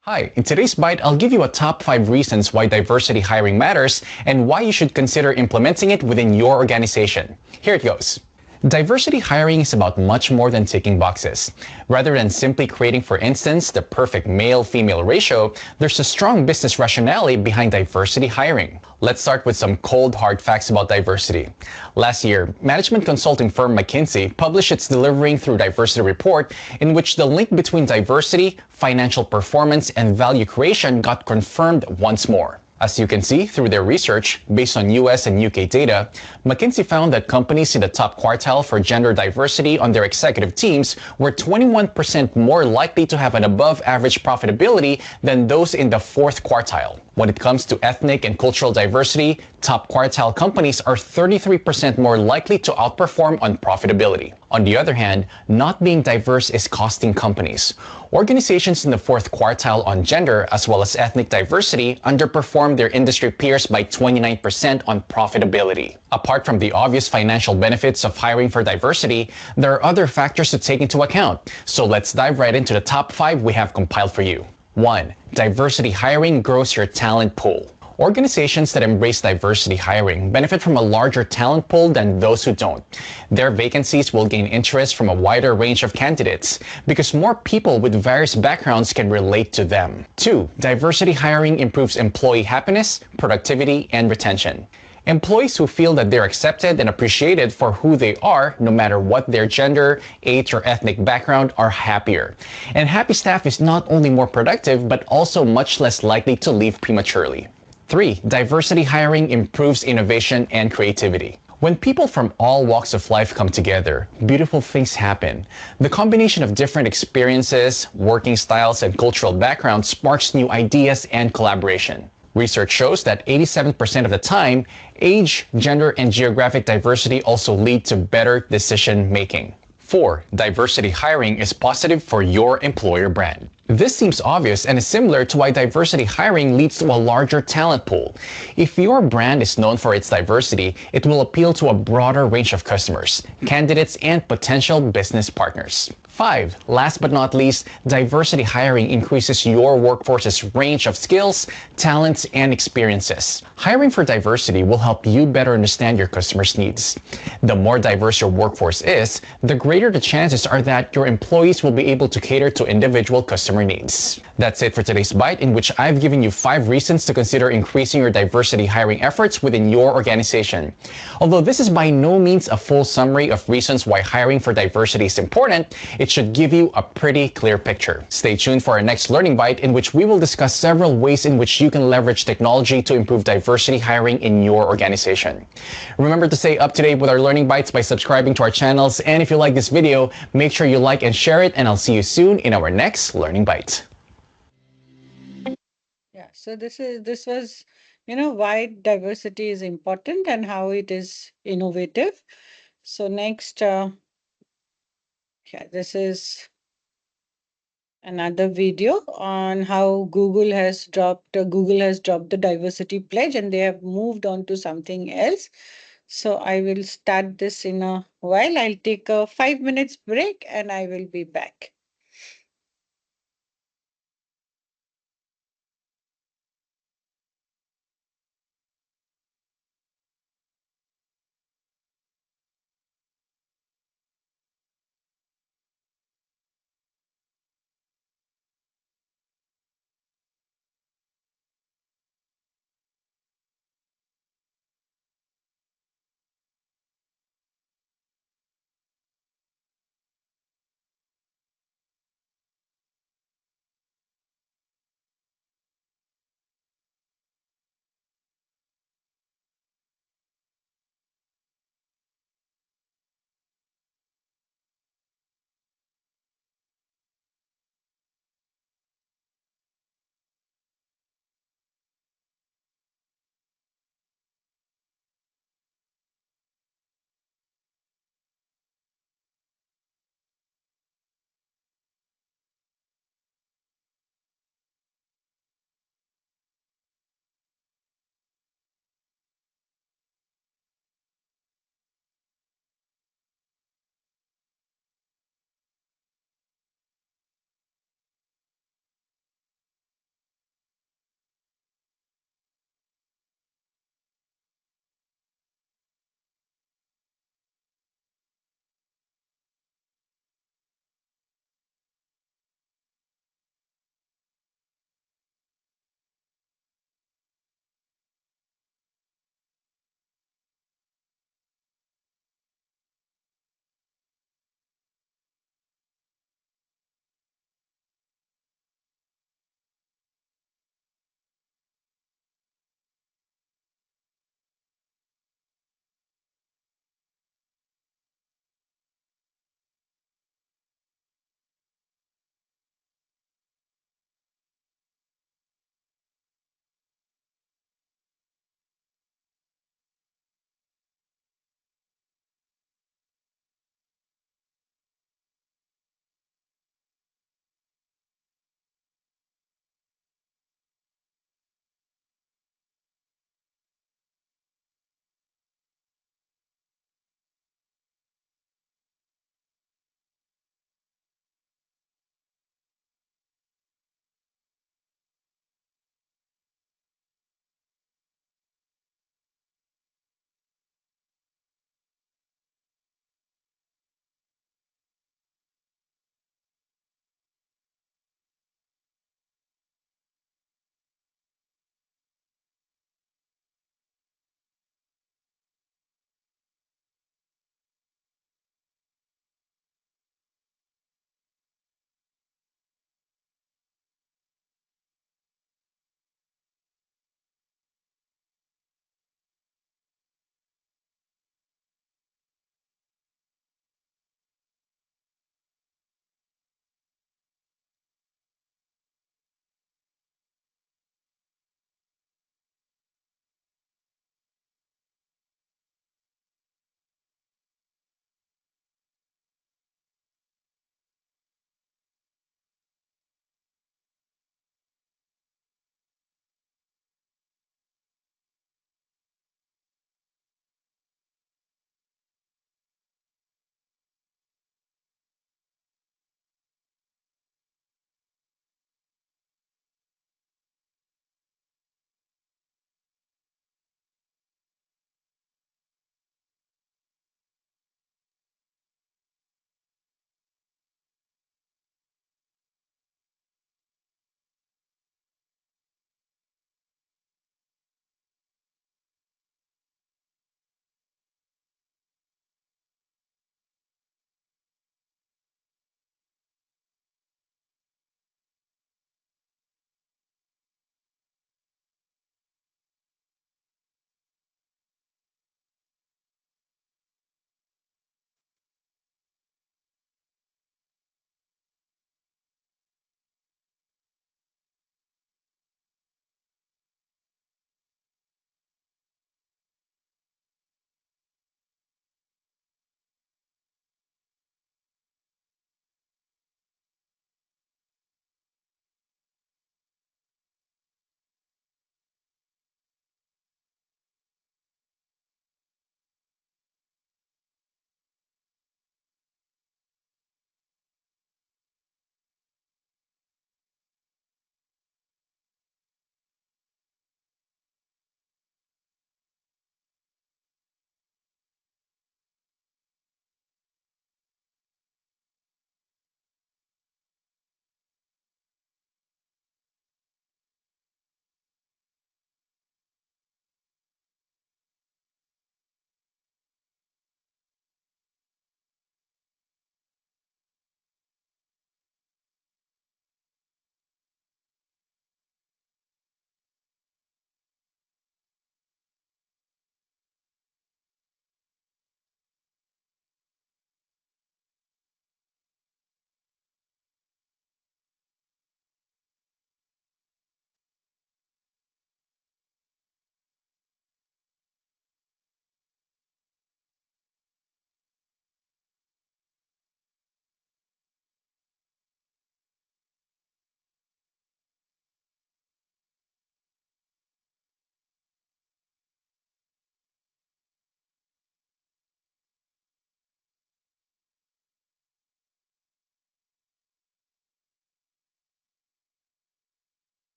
Hi, in today's bite, I'll give you a top 5 reasons why diversity hiring matters and why you should consider implementing it within your organization. Here it goes. Diversity hiring is about much more than ticking boxes. Rather than simply creating, for instance, the perfect male-female ratio, there's a strong business rationale behind diversity hiring. Let's start with some cold hard facts about diversity. Last year, management consulting firm McKinsey published its Delivering Through Diversity report, in which the link between diversity, financial performance, and value creation got confirmed once more. As you can see through their research, based on US and UK data, McKinsey found that companies in the top quartile for gender diversity on their executive teams were 21% more likely to have an above-average profitability than those in the fourth quartile. When it comes to ethnic and cultural diversity, top quartile companies are 33% more likely to outperform on profitability. On the other hand, not being diverse is costing companies. Organizations in the fourth quartile on gender as well as ethnic diversity underperform their industry peers by 29% on profitability. Apart from the obvious financial benefits of hiring for diversity, there are other factors to take into account. So let's dive right into the top 5 we have compiled for you. 1. Diversity hiring grows your talent pool. Organizations that embrace diversity hiring benefit from a larger talent pool than those who don't. Their vacancies will gain interest from a wider range of candidates because more people with various backgrounds can relate to them. 2. Diversity hiring improves employee happiness, productivity, and retention. Employees who feel that they're accepted and appreciated for who they are, no matter what their gender, age, or ethnic background, are happier. And happy staff is not only more productive, but also much less likely to leave prematurely. 3. Diversity hiring improves innovation and creativity. When people from all walks of life come together, beautiful things happen. The combination of different experiences, working styles, and cultural backgrounds sparks new ideas and collaboration. Research shows that 87% of the time, age, gender, and geographic diversity also lead to better decision making. 4. Diversity hiring is positive for your employer brand. This seems obvious and is similar to why diversity hiring leads to a larger talent pool. If your brand is known for its diversity, it will appeal to a broader range of customers, candidates, and potential business partners. 5. Last but not least, diversity hiring increases your workforce's range of skills, talents, and experiences. Hiring for diversity will help you better understand your customers' needs. The more diverse your workforce is, the greater the chances are that your employees will be able to cater to individual customer needs. That's it for today's bite, in which I've given you 5 reasons to consider increasing your diversity hiring efforts within your organization. Although this is by no means a full summary of reasons why hiring for diversity is important, it should give you a pretty clear picture. Stay tuned for our next Learning Bite, in which we will discuss several ways in which you can leverage technology to improve diversity hiring in your organization. Remember to stay up to date with our Learning Bites by subscribing to our channels, and if you like this video, make sure you like and share it, and I'll see you soon in our next Learning Bite. Yeah, so this was, why diversity is important and how it is innovative. So next, yeah, this is another video on how Google has dropped the diversity pledge and they have moved on to something else. So I will start this in a while. I'll take a 5 minutes break and I will be back.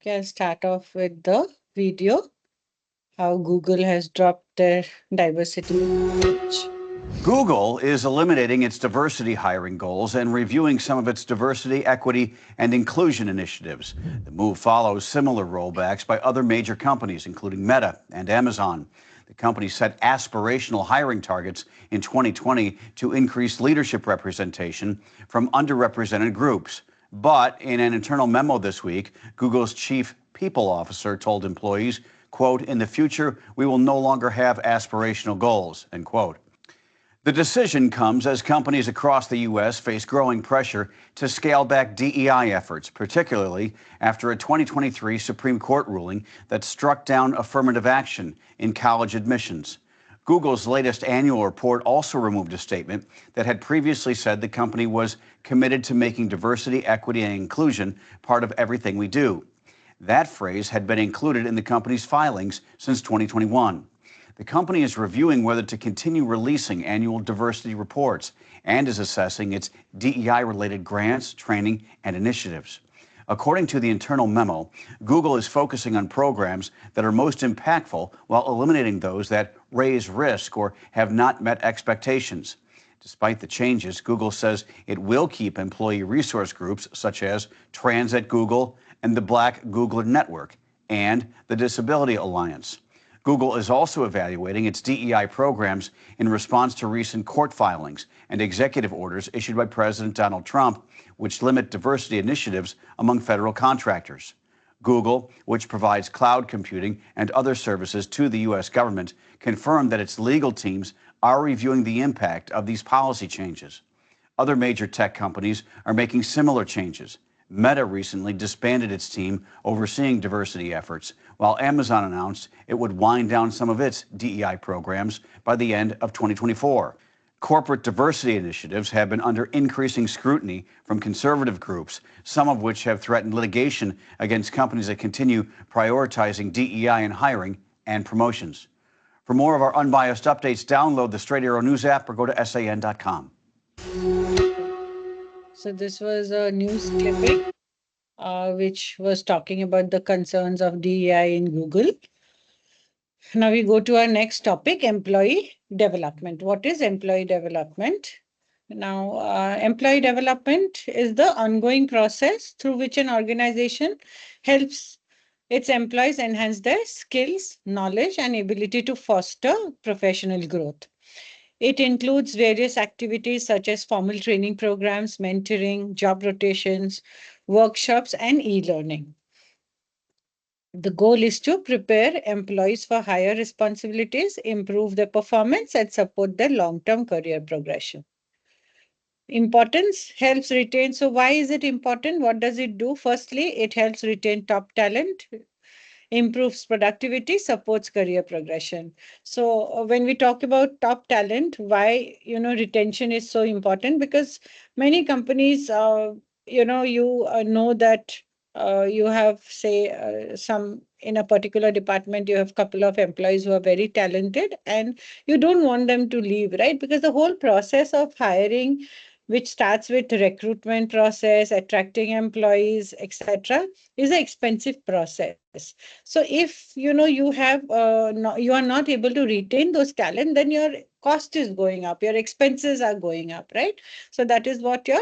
Okay, I'll start off with the video, how Google has dropped their diversity page. Google is eliminating its diversity hiring goals and reviewing some of its diversity, equity, and inclusion initiatives. The move follows similar rollbacks by other major companies, including Meta and Amazon. The company set aspirational hiring targets in 2020 to increase leadership representation from underrepresented groups. But in an internal memo this week, Google's chief people officer told employees, quote, "In the future, we will no longer have aspirational goals," end quote. The decision comes as companies across the U.S. face growing pressure to scale back DEI efforts, particularly after a 2023 Supreme Court ruling that struck down affirmative action in college admissions. Google's latest annual report also removed a statement that had previously said the company was committed to making diversity, equity, and inclusion part of everything we do. That phrase had been included in the company's filings since 2021. The company is reviewing whether to continue releasing annual diversity reports and is assessing its DEI-related grants, training, and initiatives. According to the internal memo, Google is focusing on programs that are most impactful while eliminating those that raise risk or have not met expectations. Despite the changes, Google says it will keep employee resource groups such as Trans at Google and the Black Googler Network and the Disability Alliance. Google is also evaluating its DEI programs in response to recent court filings and executive orders issued by President Donald Trump, which limit diversity initiatives among federal contractors. Google, which provides cloud computing and other services to the U.S. government, confirmed that its legal teams are reviewing the impact of these policy changes. Other major tech companies are making similar changes. Meta recently disbanded its team overseeing diversity efforts, while Amazon announced it would wind down some of its DEI programs by the end of 2024. Corporate diversity initiatives have been under increasing scrutiny from conservative groups, some of which have threatened litigation against companies that continue prioritizing DEI in hiring and promotions. For more of our unbiased updates, download the Straight Arrow News app or go to san.com. So this was a news clipping which was talking about the concerns of DEI in Google. Now we go to our next topic, employee development. What is employee development? Now, employee development is the ongoing process through which an organization helps its employees enhance their skills, knowledge, and ability to foster professional growth. It includes various activities such as formal training programs, mentoring, job rotations, workshops, and e-learning. The goal is to prepare employees for higher responsibilities, improve their performance, and support their long-term career progression. Importance helps retain. So why is it important? What does it do? Firstly, it helps retain top talent, improves productivity, supports career progression. So when we talk about top talent, why retention is so important? Because many companies, you know that you have, say, some in a particular department, you have a couple of employees who are very talented, and you don't want them to leave, right? Because the whole process of hiring, which starts with recruitment process, attracting employees, etc., is an expensive process. So if you are not able to retain those talent, then your cost is going up, your expenses are going up, right? So that is what your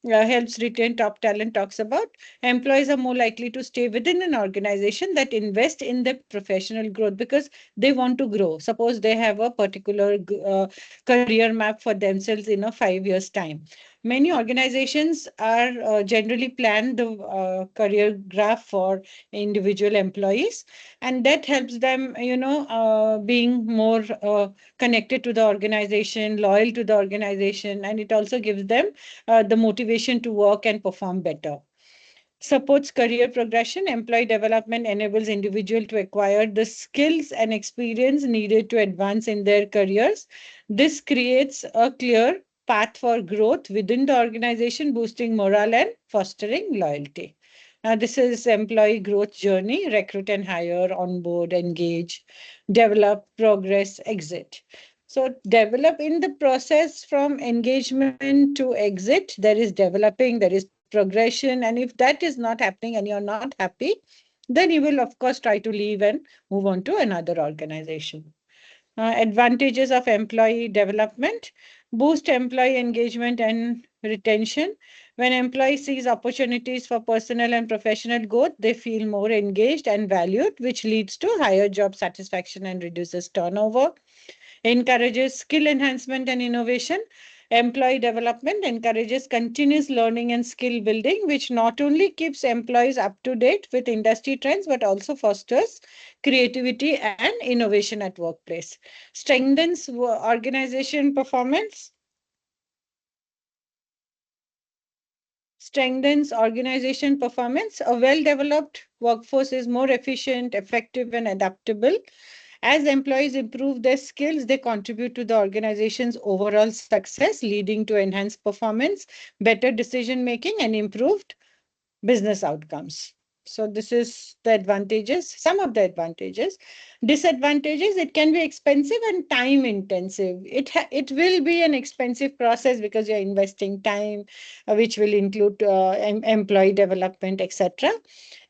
helps retain top talent talks about. Employees are more likely to stay within an organization that invest in their professional growth because they want to grow. Suppose they have a particular career map for themselves in a 5 years time. Many organizations are generally plan the career graph for individual employees, and that helps them being more connected to the organization, loyal to the organization, and it also gives them the motivation to work and perform better. Supports career progression. Employee development enables individual to acquire the skills and experience needed to advance in their careers. This creates a clear path for growth within the organization, boosting morale and fostering loyalty. Now, this is employee growth journey: recruit and hire, onboard, engage, develop, progress, exit. So develop in the process from engagement to exit, there is developing, there is progression. And if that is not happening and you're not happy, then he will, of course, try to leave and move on to another organization. Advantages of employee development: boost employee engagement and retention. When employees sees opportunities for personal and professional growth, they feel more engaged and valued, which leads to higher job satisfaction and reduces turnover. Encourages skill enhancement and innovation. Employee development encourages continuous learning and skill building, which not only keeps employees up to date with industry trends, but also fosters creativity and innovation at workplace. Strengthens organization performance. Strengthens organization performance. A well developed workforce is more efficient, effective, and adaptable. As employees improve their skills, they contribute to the organization's overall success, leading to enhanced performance, better decision making, and improved business outcomes. So this is the advantages, some of the advantages. Disadvantages: it can be expensive and time intensive. It will be an expensive process because you're investing time, which will include employee development, etc.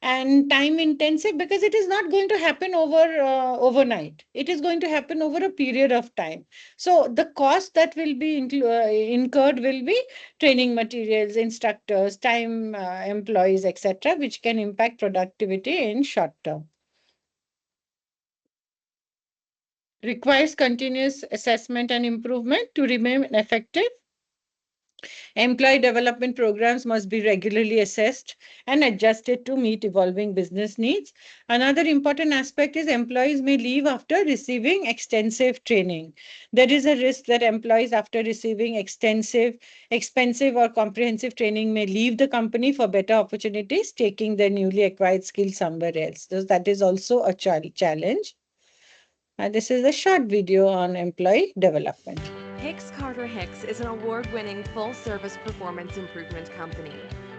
And time intensive because it is not going to happen overnight. It is going to happen over a period of time. So the cost that will be incurred will be training materials, instructors, time, employees, etc., which can impact productivity in short term. Requires continuous assessment and improvement to remain effective. Employee development programs must be regularly assessed and adjusted to meet evolving business needs. Another important aspect is employees may leave after receiving extensive training. There is a risk that employees, after receiving expensive, or comprehensive training, may leave the company for better opportunities, taking their newly acquired skills somewhere else. So that is also a challenge. This is a short video on employee development. Hicks Carter Hicks is an award-winning full-service performance improvement company.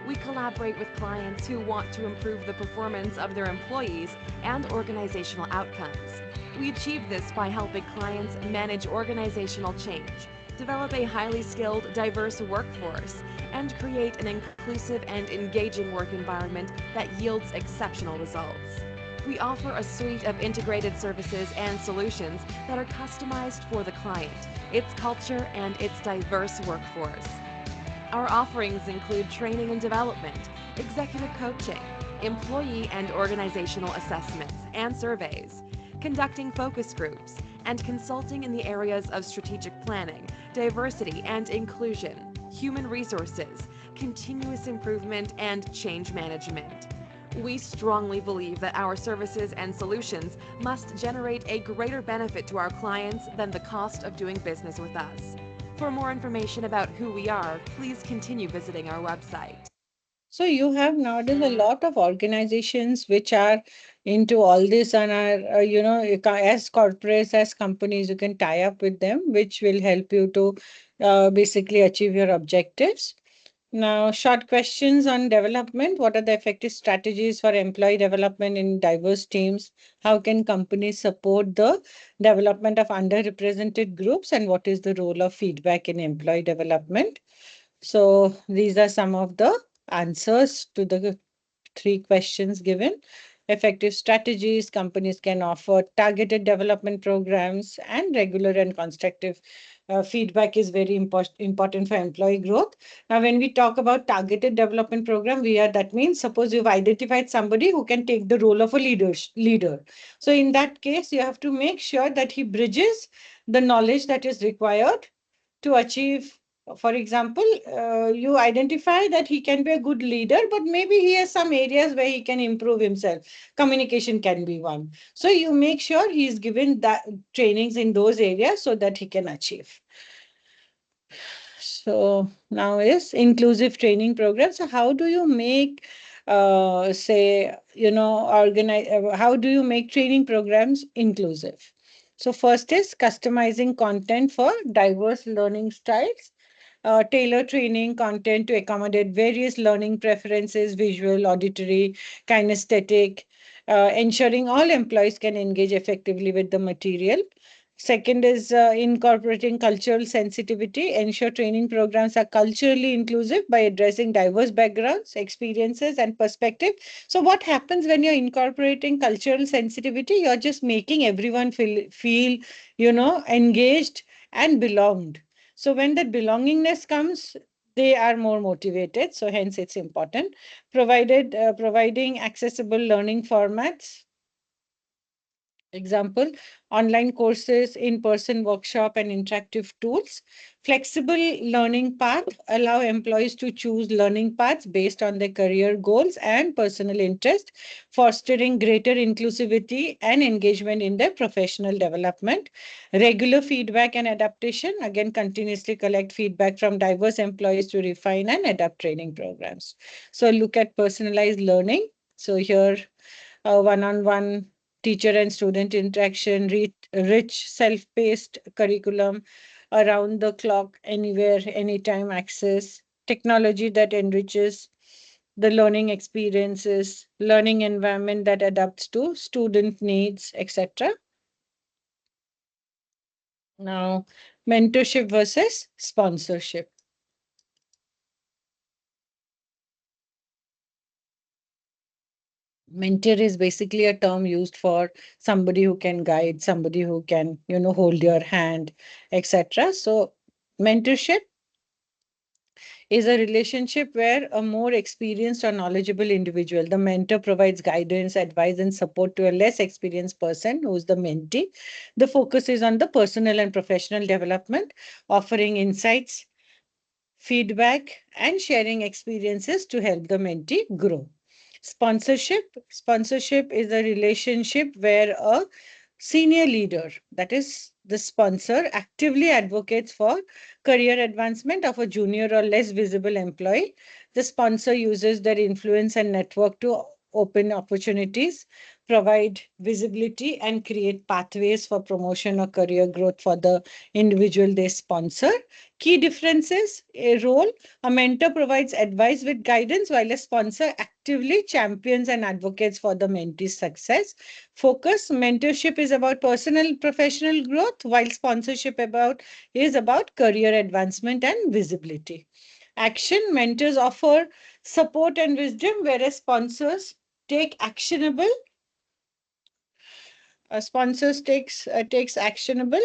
We collaborate with clients who want to improve the performance of their employees and organizational outcomes. We achieve this by helping clients manage organizational change, develop a highly skilled, diverse workforce, and create an inclusive and engaging work environment that yields exceptional results. We offer a suite of integrated services and solutions that are customized for the client, its culture, and its diverse workforce. Our offerings include training and development, executive coaching, employee and organizational assessments and surveys, conducting focus groups, and consulting in the areas of strategic planning, diversity and inclusion, human resources, continuous improvement, and change management. We strongly believe that our services and solutions must generate a greater benefit to our clients than the cost of doing business with us. For more information about who we are, please continue visiting our website. So you have nowadays a lot of organizations which are into all this and are, as corporates, as companies, you can tie up with them, which will help you to basically achieve your objectives. Now, short questions on development. What are the effective strategies for employee development in diverse teams? How can companies support the development of underrepresented groups? And what is the role of feedback in employee development? So these are some of the answers to the three questions given. Effective strategies: companies can offer targeted development programs, and regular and constructive feedback is very important for employee growth. Now, when we talk about targeted development program, that means suppose you've identified somebody who can take the role of a leader. So in that case, you have to make sure that he bridges the knowledge that is required to achieve. For example, you identify that he can be a good leader, but maybe he has some areas where he can improve himself. Communication can be one. So you make sure he is given that trainings in those areas so that he can achieve. So now is inclusive training program. So how do you make, how do you make training programs inclusive? So first is customizing content for diverse learning styles. Tailor training content to accommodate various learning preferences: visual, auditory, kinesthetic, ensuring all employees can engage effectively with the material. Second is incorporating cultural sensitivity. Ensure training programs are culturally inclusive by addressing diverse backgrounds, experiences, and perspective. So, what happens when you're incorporating cultural sensitivity? You're just making everyone feel engaged and belonged. So, when that belongingness comes, they are more motivated. So, hence, it's important. Providing accessible learning formats. Example, online courses, in-person workshop, and interactive tools. Flexible learning path allow employees to choose learning paths based on their career goals and personal interest, fostering greater inclusivity and engagement in their professional development. Regular feedback and adaptation, again, continuously collect feedback from diverse employees to refine and adapt training programs. So look at personalized learning. So here, one-on-one teacher and student interaction, rich self-paced curriculum, around the clock, anywhere, anytime access, technology that enriches the learning experiences, learning environment that adapts to student needs, etc. Now, mentorship versus sponsorship. Mentor is basically a term used for somebody who can guide, somebody who can, hold your hand, etc. So, mentorship is a relationship where a more experienced or knowledgeable individual, the mentor, provides guidance, advice, and support to a less experienced person who's the mentee. The focus is on the personal and professional development, offering insights, feedback, and sharing experiences to help the mentee grow. Sponsorship is a relationship where a senior leader, that is the sponsor, actively advocates for career advancement of a junior or less visible employee. The sponsor uses their influence and network to open opportunities, provide visibility, and create pathways for promotion or career growth for the individual they sponsor. Key differences: a role, a mentor provides advice with guidance, while a sponsor actively champions and advocates for the mentee's success. Focus: mentorship is about personal professional growth, while sponsorship is about career advancement and visibility. Action: mentors offer support and wisdom, whereas take actionable sponsors takes actionable.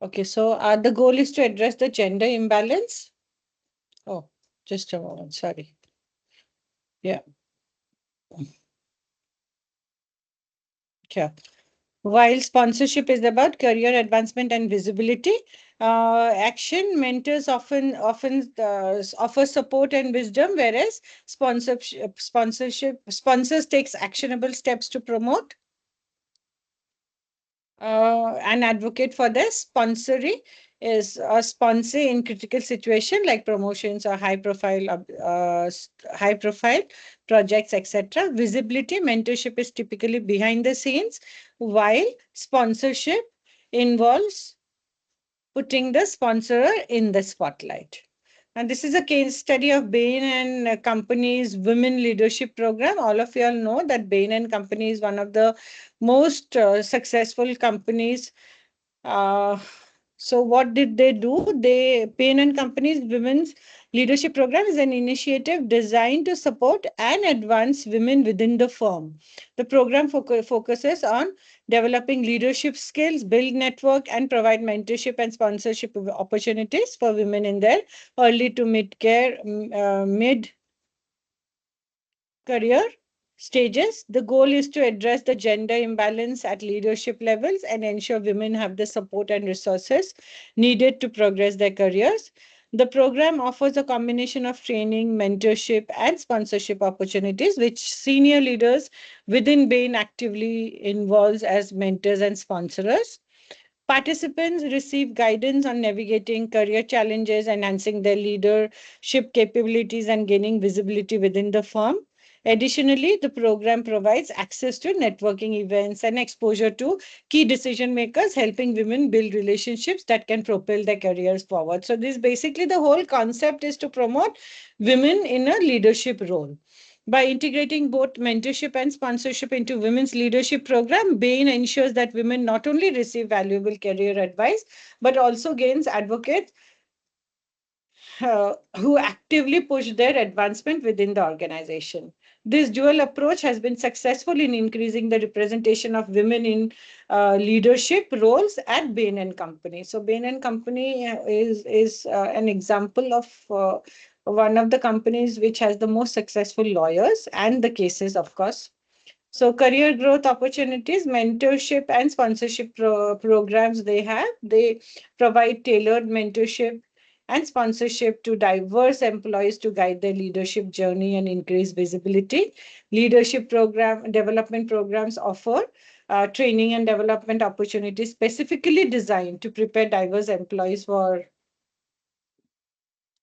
Okay, so the goal is to address the gender imbalance. Oh, just a moment, sorry. Yeah, yeah. While sponsorship is about career advancement and visibility, action mentors often offer support and wisdom, whereas sponsors takes actionable steps to promote an advocate for the sponsoring is a sponsor in critical situation like promotions or high profile projects, etc. Visibility: mentorship is typically behind the scenes, while sponsorship involves putting the sponsor in the spotlight. And this is a case study of Bain and Company's Women Leadership Program. All of you all know that Bain and Company is one of the most successful companies. So what did they do? Bain and Company's Women's Leadership Program is an initiative designed to support and advance women within the firm. The program focuses on developing leadership skills, build network, and provide mentorship and sponsorship opportunities for women in their early to mid career stages. The goal is to address the gender imbalance at leadership levels and ensure women have the support and resources needed to progress their careers. The program offers a combination of training, mentorship, and sponsorship opportunities, which senior leaders within Bain actively involves as mentors and sponsors. Participants receive guidance on navigating career challenges, enhancing their leadership capabilities, and gaining visibility within the firm. Additionally, the program provides access to networking events and exposure to key decision makers, helping women build relationships that can propel their careers forward. So, this basically the whole concept is to promote women in a leadership role. By integrating both mentorship and sponsorship into women's leadership program, Bain ensures that women not only receive valuable career advice, but also gains advocates who actively push their advancement within the organization. This dual approach has been successful in increasing the representation of women in leadership roles at Bain and Company. So Bain and Company is an example of one of the companies which has the most successful lawyers and the cases, of course. So career growth opportunities, mentorship and sponsorship programs they provide tailored mentorship and sponsorship to diverse employees to guide their leadership journey and increase visibility. Leadership program development programs offer training and development opportunities specifically designed to prepare diverse employees for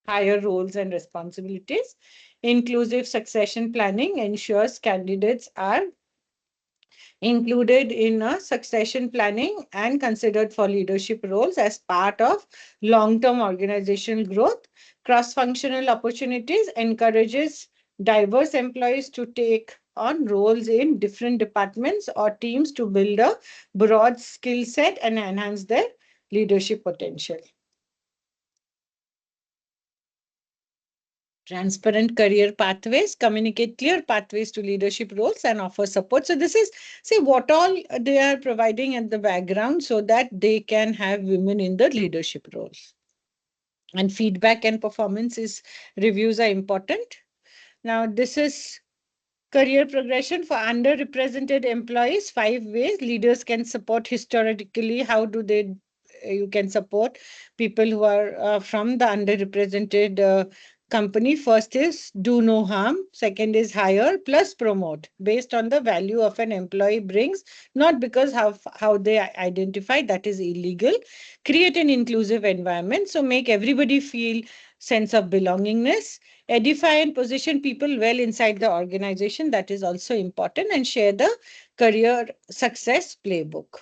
higher roles and responsibilities. Inclusive succession planning ensures candidates are included in a succession planning and considered for leadership roles as part of long-term organizational growth. Cross-functional opportunities encourages diverse employees to take on roles in different departments or teams to build a broad skill set and enhance their leadership potential. Transparent career pathways, communicate clear pathways to leadership roles and offer support. So this is, say, what all they are providing at the background so that they can have women in the leadership roles. And feedback and performance is reviews are important. Now this is career progression for underrepresented employees. 5 ways leaders can support historically. How do they you can support people who are from the underrepresented company? First is do no harm. Second is hire plus promote based on the value of an employee brings, not because how they identify, that is illegal. Create an inclusive environment, so make everybody feel sense of belongingness. Edify and position people well inside the organization, that is also important. And share the career success playbook.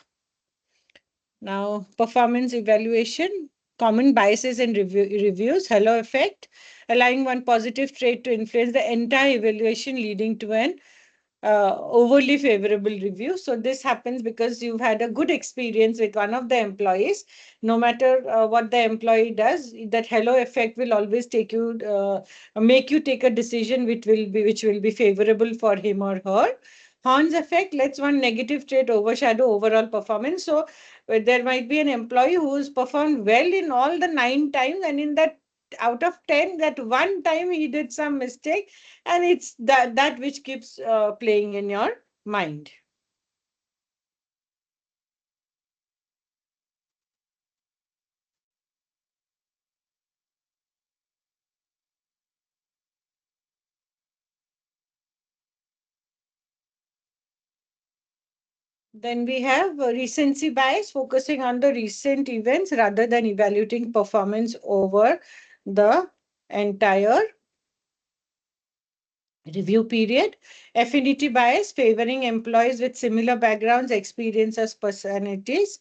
Now, performance evaluation, common biases and reviews, halo effect, allowing one positive trait to influence the entire evaluation, leading to an overly favorable review. So this happens because you've had a good experience with one of the employees. No matter what the employee does, that halo effect will always make you take a decision which will be favorable for him or her. Horn's effect lets one negative trait overshadow overall performance. So there might be an employee who's performed well in all the 9 times, and in that out of 10, that one time he did some mistake, and it's that which keeps playing in your mind. Then we have recency bias, focusing on the recent events rather than evaluating performance over the entire review period. Affinity bias, favoring employees with similar backgrounds, experiences, personalities.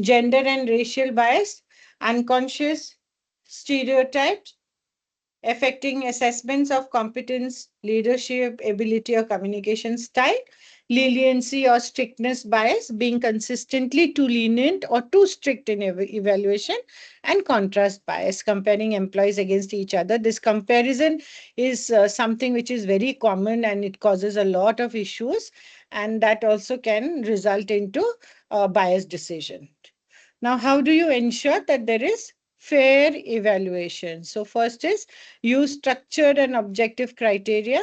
Gender and racial bias, unconscious stereotypes affecting assessments of competence, leadership, ability, or communication style. Leniency or strictness bias, being consistently too lenient or too strict in evaluation. And contrast bias, comparing employees against each other. This comparison is something which is very common and it causes a lot of issues, and that also can result into a biased decision. Now, how do you ensure that there is fair evaluation? So first is use structured and objective criteria.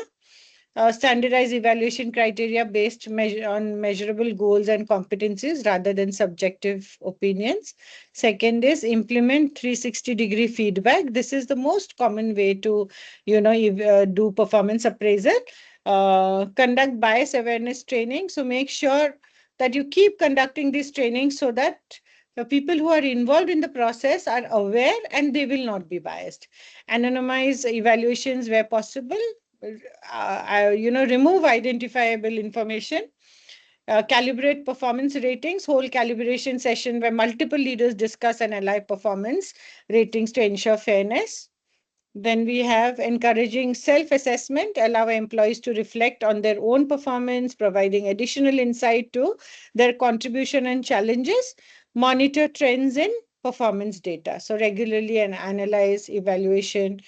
Standardized evaluation criteria based on measurable goals and competencies rather than subjective opinions. Second is implement 360-degree feedback. This is the most common way to, do performance appraisal. Conduct bias awareness training. So make sure that you keep conducting these trainings so that the people who are involved in the process are aware and they will not be biased. Anonymize evaluations where possible. Remove identifiable information. Calibrate performance ratings, whole calibration session where multiple leaders discuss and align performance ratings to ensure fairness. Then we have encouraging self-assessment, allow employees to reflect on their own performance, providing additional insight to their contribution and challenges, monitor trends in performance data. So regularly and analyze evaluation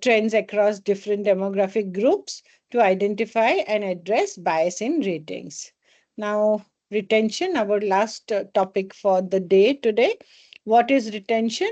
trends across different demographic groups to identify and address bias in ratings. Now, retention, our last topic for the day today. What is retention?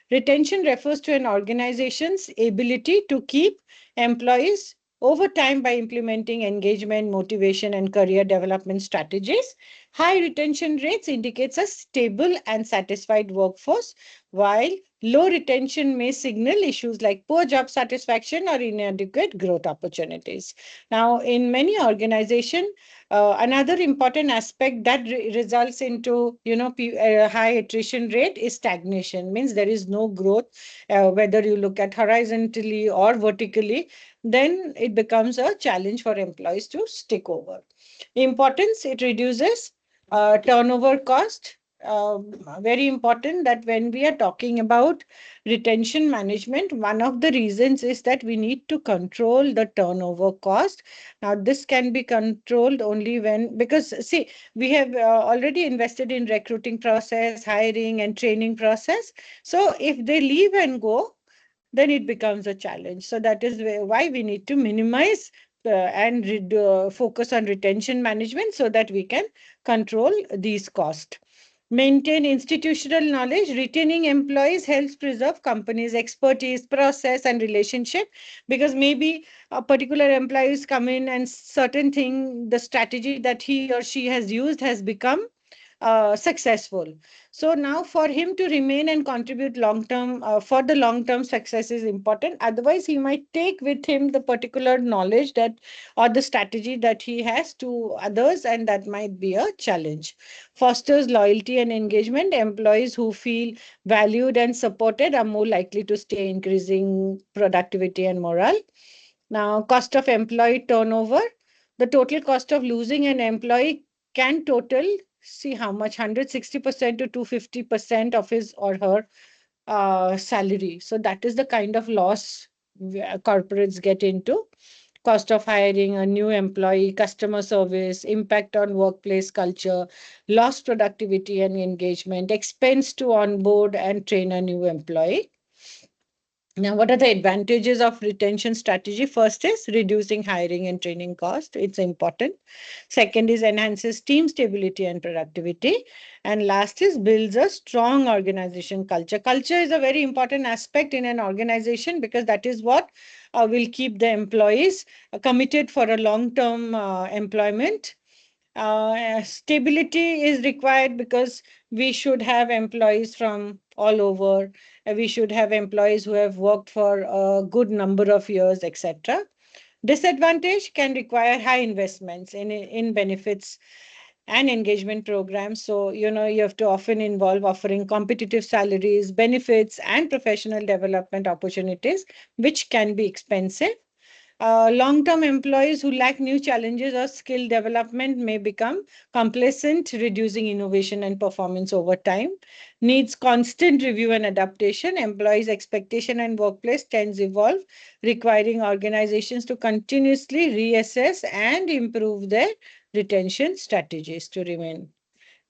Retention refers to an organization's ability to keep employees over time by implementing engagement, motivation, and career development strategies. High retention rates indicates a stable and satisfied workforce, while low retention may signal issues like poor job satisfaction or inadequate growth opportunities. Now, in many organizations, another important aspect that results into high attrition rate is stagnation. Means there is no growth, whether you look at horizontally or vertically, then it becomes a challenge for employees to stick over. Importance, it reduces turnover cost. Very important that when we are talking about retention management, one of the reasons is that we need to control the turnover cost. Now, this can be controlled only when, because see, we have already invested in recruiting process, hiring and training process. So if they leave and go, then it becomes a challenge. So that is why we need to minimize and focus on retention management so that we can control these costs. Maintain institutional knowledge. Retaining employees helps preserve companies' expertise, process, and relationship, because maybe a particular employees come in and certain thing, the strategy that he or she has used has become successful. So now for him to remain and contribute long term, for the long term success is important. Otherwise, he might take with him the particular knowledge that or the strategy that he has to others, and that might be a challenge. Fosters loyalty and engagement. Employees who feel valued and supported are more likely to stay, increasing productivity and morale. Now, cost of employee turnover. The total cost of losing an employee can total, see how much, 160% to 250% of his or her salary. So that is the kind of loss corporates get into. Cost of hiring a new employee, customer service, impact on workplace culture, lost productivity and engagement, expense to onboard and train a new employee. Now, what are the advantages of retention strategy? First is reducing hiring and training cost. It's important. Second is enhances team stability and productivity. And last is builds a strong organization culture. Culture is a very important aspect in an organization because that is what will keep the employees committed for a long-term employment. Stability is required because we should have employees from all over. We should have employees who have worked for a good number of years, etc. Disadvantage can require high investments in benefits and engagement programs. So, you have to often involve offering competitive salaries, benefits, and professional development opportunities, which can be expensive. Long-term employees who lack new challenges or skill development may become complacent, reducing innovation and performance over time. Needs constant review and adaptation. Employees' expectation and workplace trends evolve, requiring organizations to continuously reassess and improve their retention strategies to remain.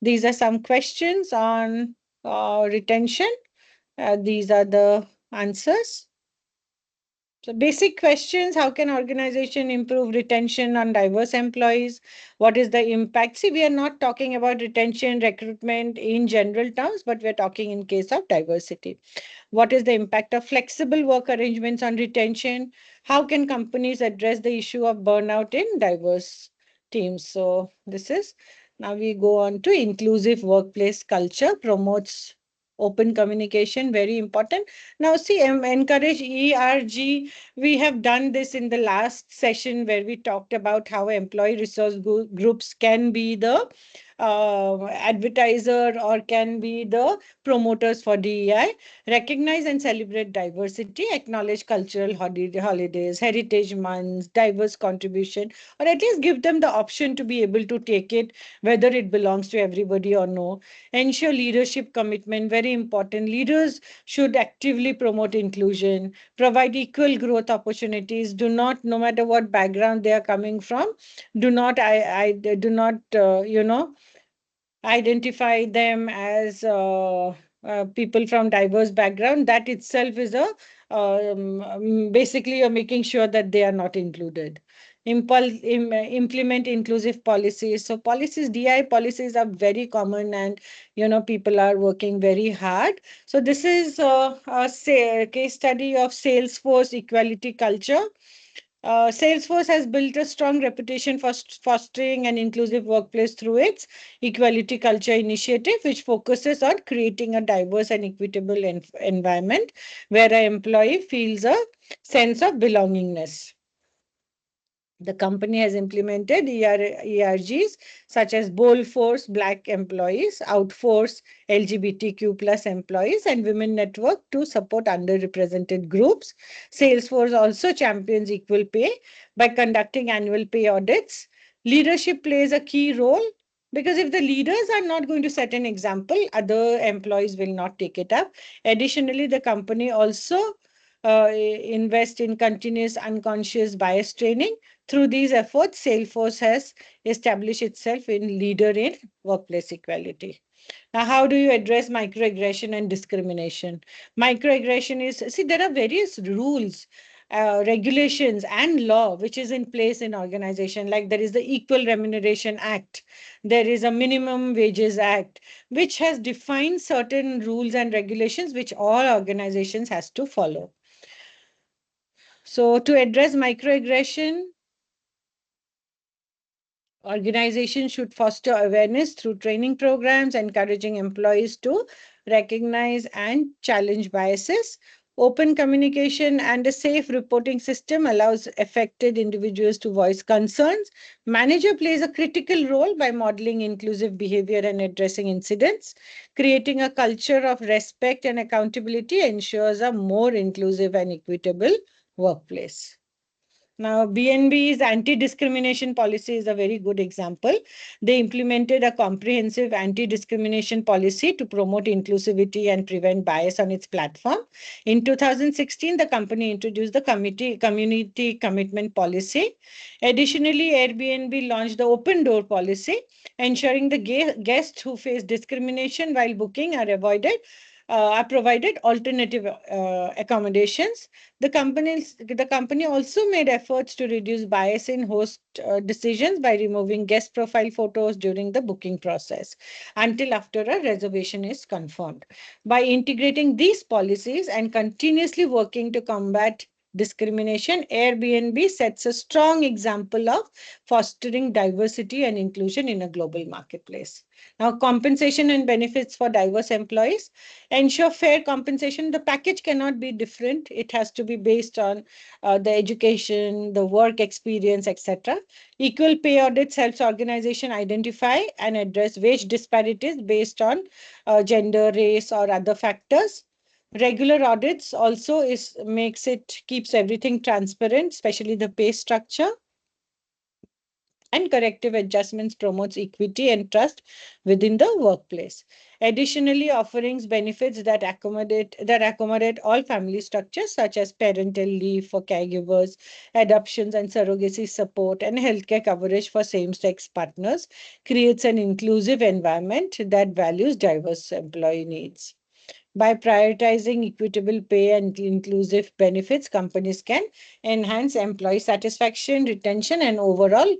These are some questions on retention. These are the answers. So basic questions, how can organization improve retention on diverse employees? What is the impact? See, we are not talking about retention, recruitment in general terms, but we're talking in case of diversity. What is the impact of flexible work arrangements on retention? How can companies address the issue of burnout in diverse teams? So this is, now we go on to inclusive workplace culture promotes open communication, very important. Now see, encourage ERG. We have done this in the last session where we talked about how employee resource groups can be the advertiser or can be the promoters for DEI. Recognize and celebrate diversity, acknowledge cultural holidays, heritage months, diverse contribution, or at least give them the option to be able to take it, whether it belongs to everybody or no. Ensure leadership commitment, very important. Leaders should actively promote inclusion, provide equal growth opportunities. Do not, no matter what background they are coming from, I do not, identify them as people from diverse background. That itself is a basically you're making sure that they are not included. Implement inclusive policies. So policies, DI policies are very common, and people are working very hard. So this is a case study of Salesforce equality culture. Salesforce has built a strong reputation for fostering an inclusive workplace through its equality culture initiative, which focuses on creating a diverse and equitable environment where an employee feels a sense of belongingness. The company has implemented ERGs such as Bold Force Black employees, Outforce LGBTQ plus employees, and Women Network to support underrepresented groups. Salesforce also champions equal pay by conducting annual pay audits. Leadership plays a key role because if the leaders are not going to set an example, other employees will not take it up. Additionally, the company also invest in continuous unconscious bias training. Through these efforts, Salesforce has established itself in leader in workplace equality. Now, how do you address microaggression and discrimination? Microaggression is, see, there are various rules, regulations, and law which is in place in organization. Like there is the Equal Remuneration Act, there is a Minimum Wages Act, which has defined certain rules and regulations which all organizations has to follow. So, to address microaggression, organizations should foster awareness through training programs, encouraging employees to recognize and challenge biases. Open communication and a safe reporting system allows affected individuals to voice concerns. Manager plays a critical role by modeling inclusive behavior and addressing incidents. Creating a culture of respect and accountability ensures a more inclusive and equitable workplace. Now, BNB's anti-discrimination policy is a very good example. They implemented a comprehensive anti-discrimination policy to promote inclusivity and prevent bias on its platform. In 2016, the company introduced the community commitment policy. Additionally, Airbnb launched the open door policy, ensuring the guests who face discrimination while booking are provided alternative accommodations. The company also made efforts to reduce bias in host decisions by removing guest profile photos during the booking process until after a reservation is confirmed. By integrating these policies and continuously working to combat discrimination, Airbnb sets a strong example of fostering diversity and inclusion in a global marketplace. Now, compensation and benefits for diverse employees. Ensure fair compensation. The package cannot be different. It has to be based on the education, the work experience, etc. Equal pay audits helps organization identify and address wage disparities based on gender, race, or other factors. Regular audits also keeps everything transparent, especially the pay structure, and corrective adjustments promotes equity and trust within the workplace. Additionally, offerings benefits that accommodate all family structures such as parental leave for caregivers, adoptions and surrogacy support, and healthcare coverage for same-sex partners creates an inclusive environment that values diverse employee needs. By prioritizing equitable pay and inclusive benefits, companies can enhance employee satisfaction, retention, and overall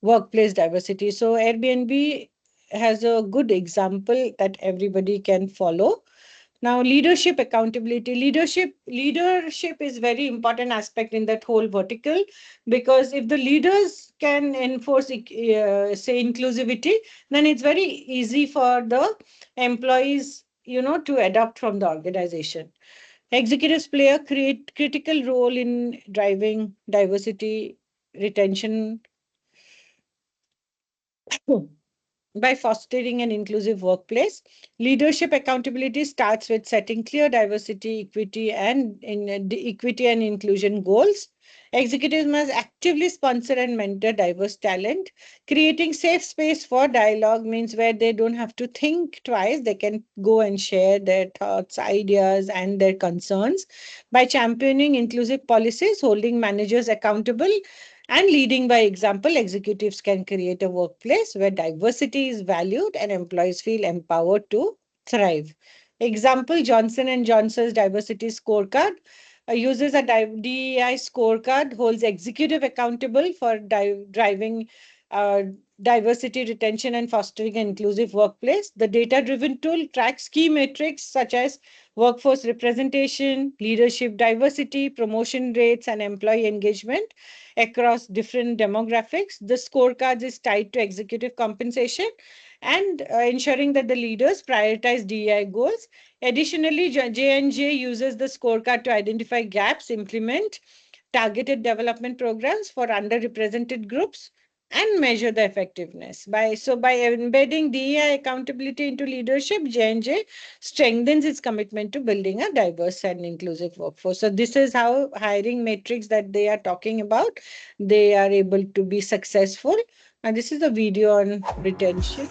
workplace diversity. So Airbnb has a good example that everybody can follow. Now, leadership accountability. Leadership is very important aspect in that whole vertical, because if the leaders can enforce say inclusivity, then it's very easy for the employees, to adopt from the organization. Executives play a critical role in driving diversity, retention, by fostering an inclusive workplace. Leadership accountability starts with setting clear diversity, equity and inclusion goals. Executives must actively sponsor and mentor diverse talent. Creating safe space for dialogue means where they don't have to think twice. They can go and share their thoughts, ideas, and their concerns. By championing inclusive policies, holding managers accountable, and leading by example, executives can create a workplace where diversity is valued and employees feel empowered to thrive. Example, Johnson and Johnson's diversity scorecard uses a DEI scorecard, holds executive accountable for driving uh, diversity, retention, and fostering an inclusive workplace. The data-driven tool tracks key metrics such as workforce representation, leadership diversity, promotion rates, and employee engagement across different demographics. The scorecard is tied to executive compensation and ensuring that the leaders prioritize DEI goals. Additionally, J&J uses the scorecard to identify gaps, implement targeted development programs for underrepresented groups, and measure the effectiveness. By embedding DEI accountability into leadership, J&J strengthens its commitment to building a diverse and inclusive workforce. So this is how hiring metrics that they are talking about, they are able to be successful. And this is a video on retention.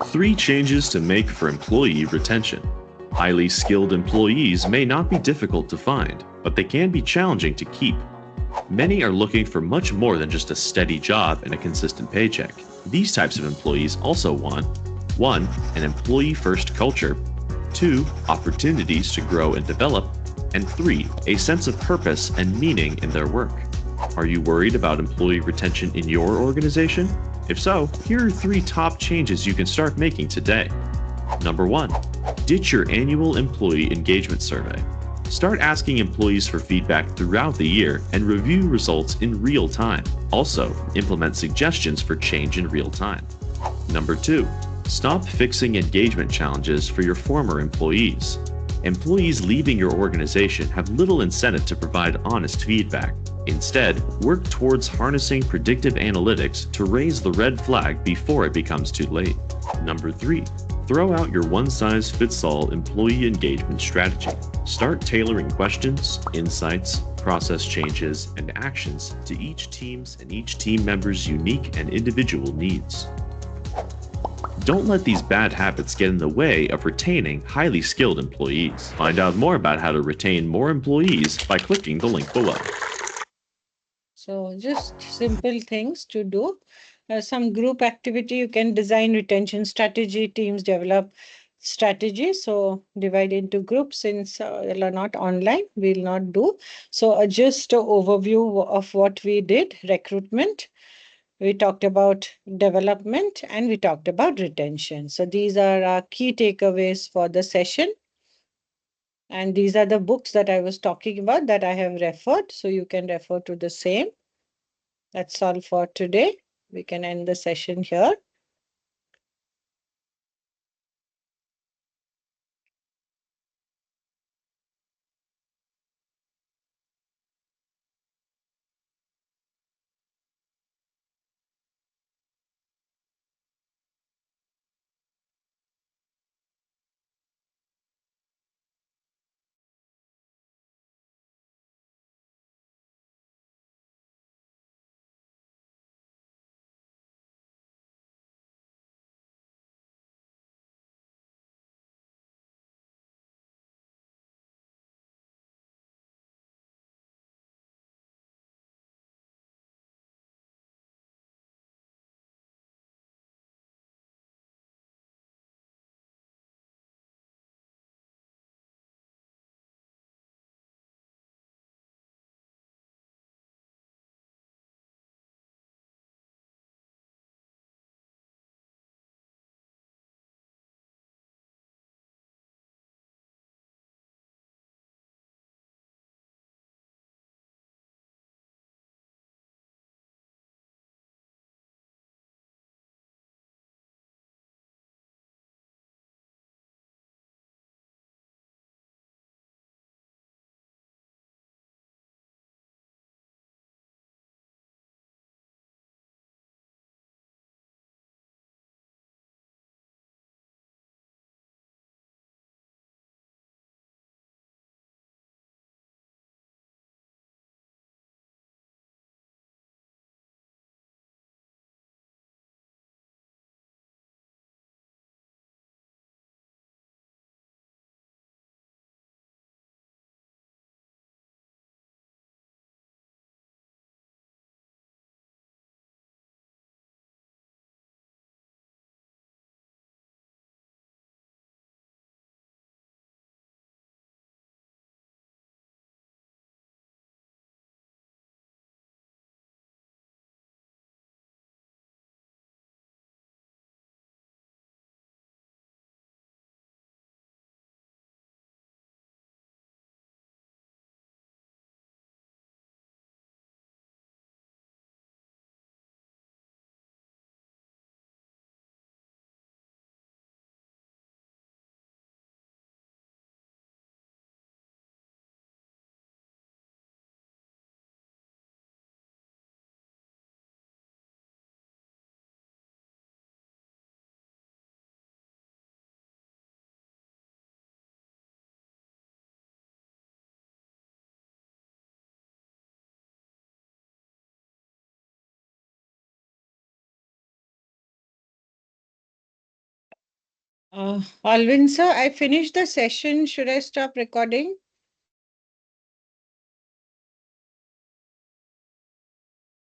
3 changes to make for employee retention. Highly skilled employees may not be difficult to find, but they can be challenging to keep. Many are looking for much more than just a steady job and a consistent paycheck. These types of employees also want 1. An employee-first culture, 2. Opportunities to grow and develop, and 3. A sense of purpose and meaning in their work. Are you worried about employee retention in your organization? If so, here are 3 top changes you can start making today. Number 1. Ditch your annual employee engagement survey. Start asking employees for feedback throughout the year and review results in real time. Also, implement suggestions for change in real time. Number 2. Stop fixing engagement challenges for your former employees. Employees leaving your organization have little incentive to provide honest feedback. Instead, work towards harnessing predictive analytics to raise the red flag before it becomes too late. Number 3. Throw out your one-size-fits-all employee engagement strategy. Start tailoring questions, insights, process changes, and actions to each team's and each team member's unique and individual needs. Don't let these bad habits get in the way of retaining highly skilled employees. Find out more about how to retain more employees by clicking the link below. So just simple things to do. Some group activity, you can design retention strategy, teams develop strategy. So divide into groups, since they are not online, we'll not do. So just an overview of what we did: recruitment, we talked about development, and we talked about retention. So these are our key takeaways for the session. And these are the books that I was talking about that I have referred. So you can refer to the same. That's all for today. We can end the session here. Alvin sir, I finished the session. Should I stop recording?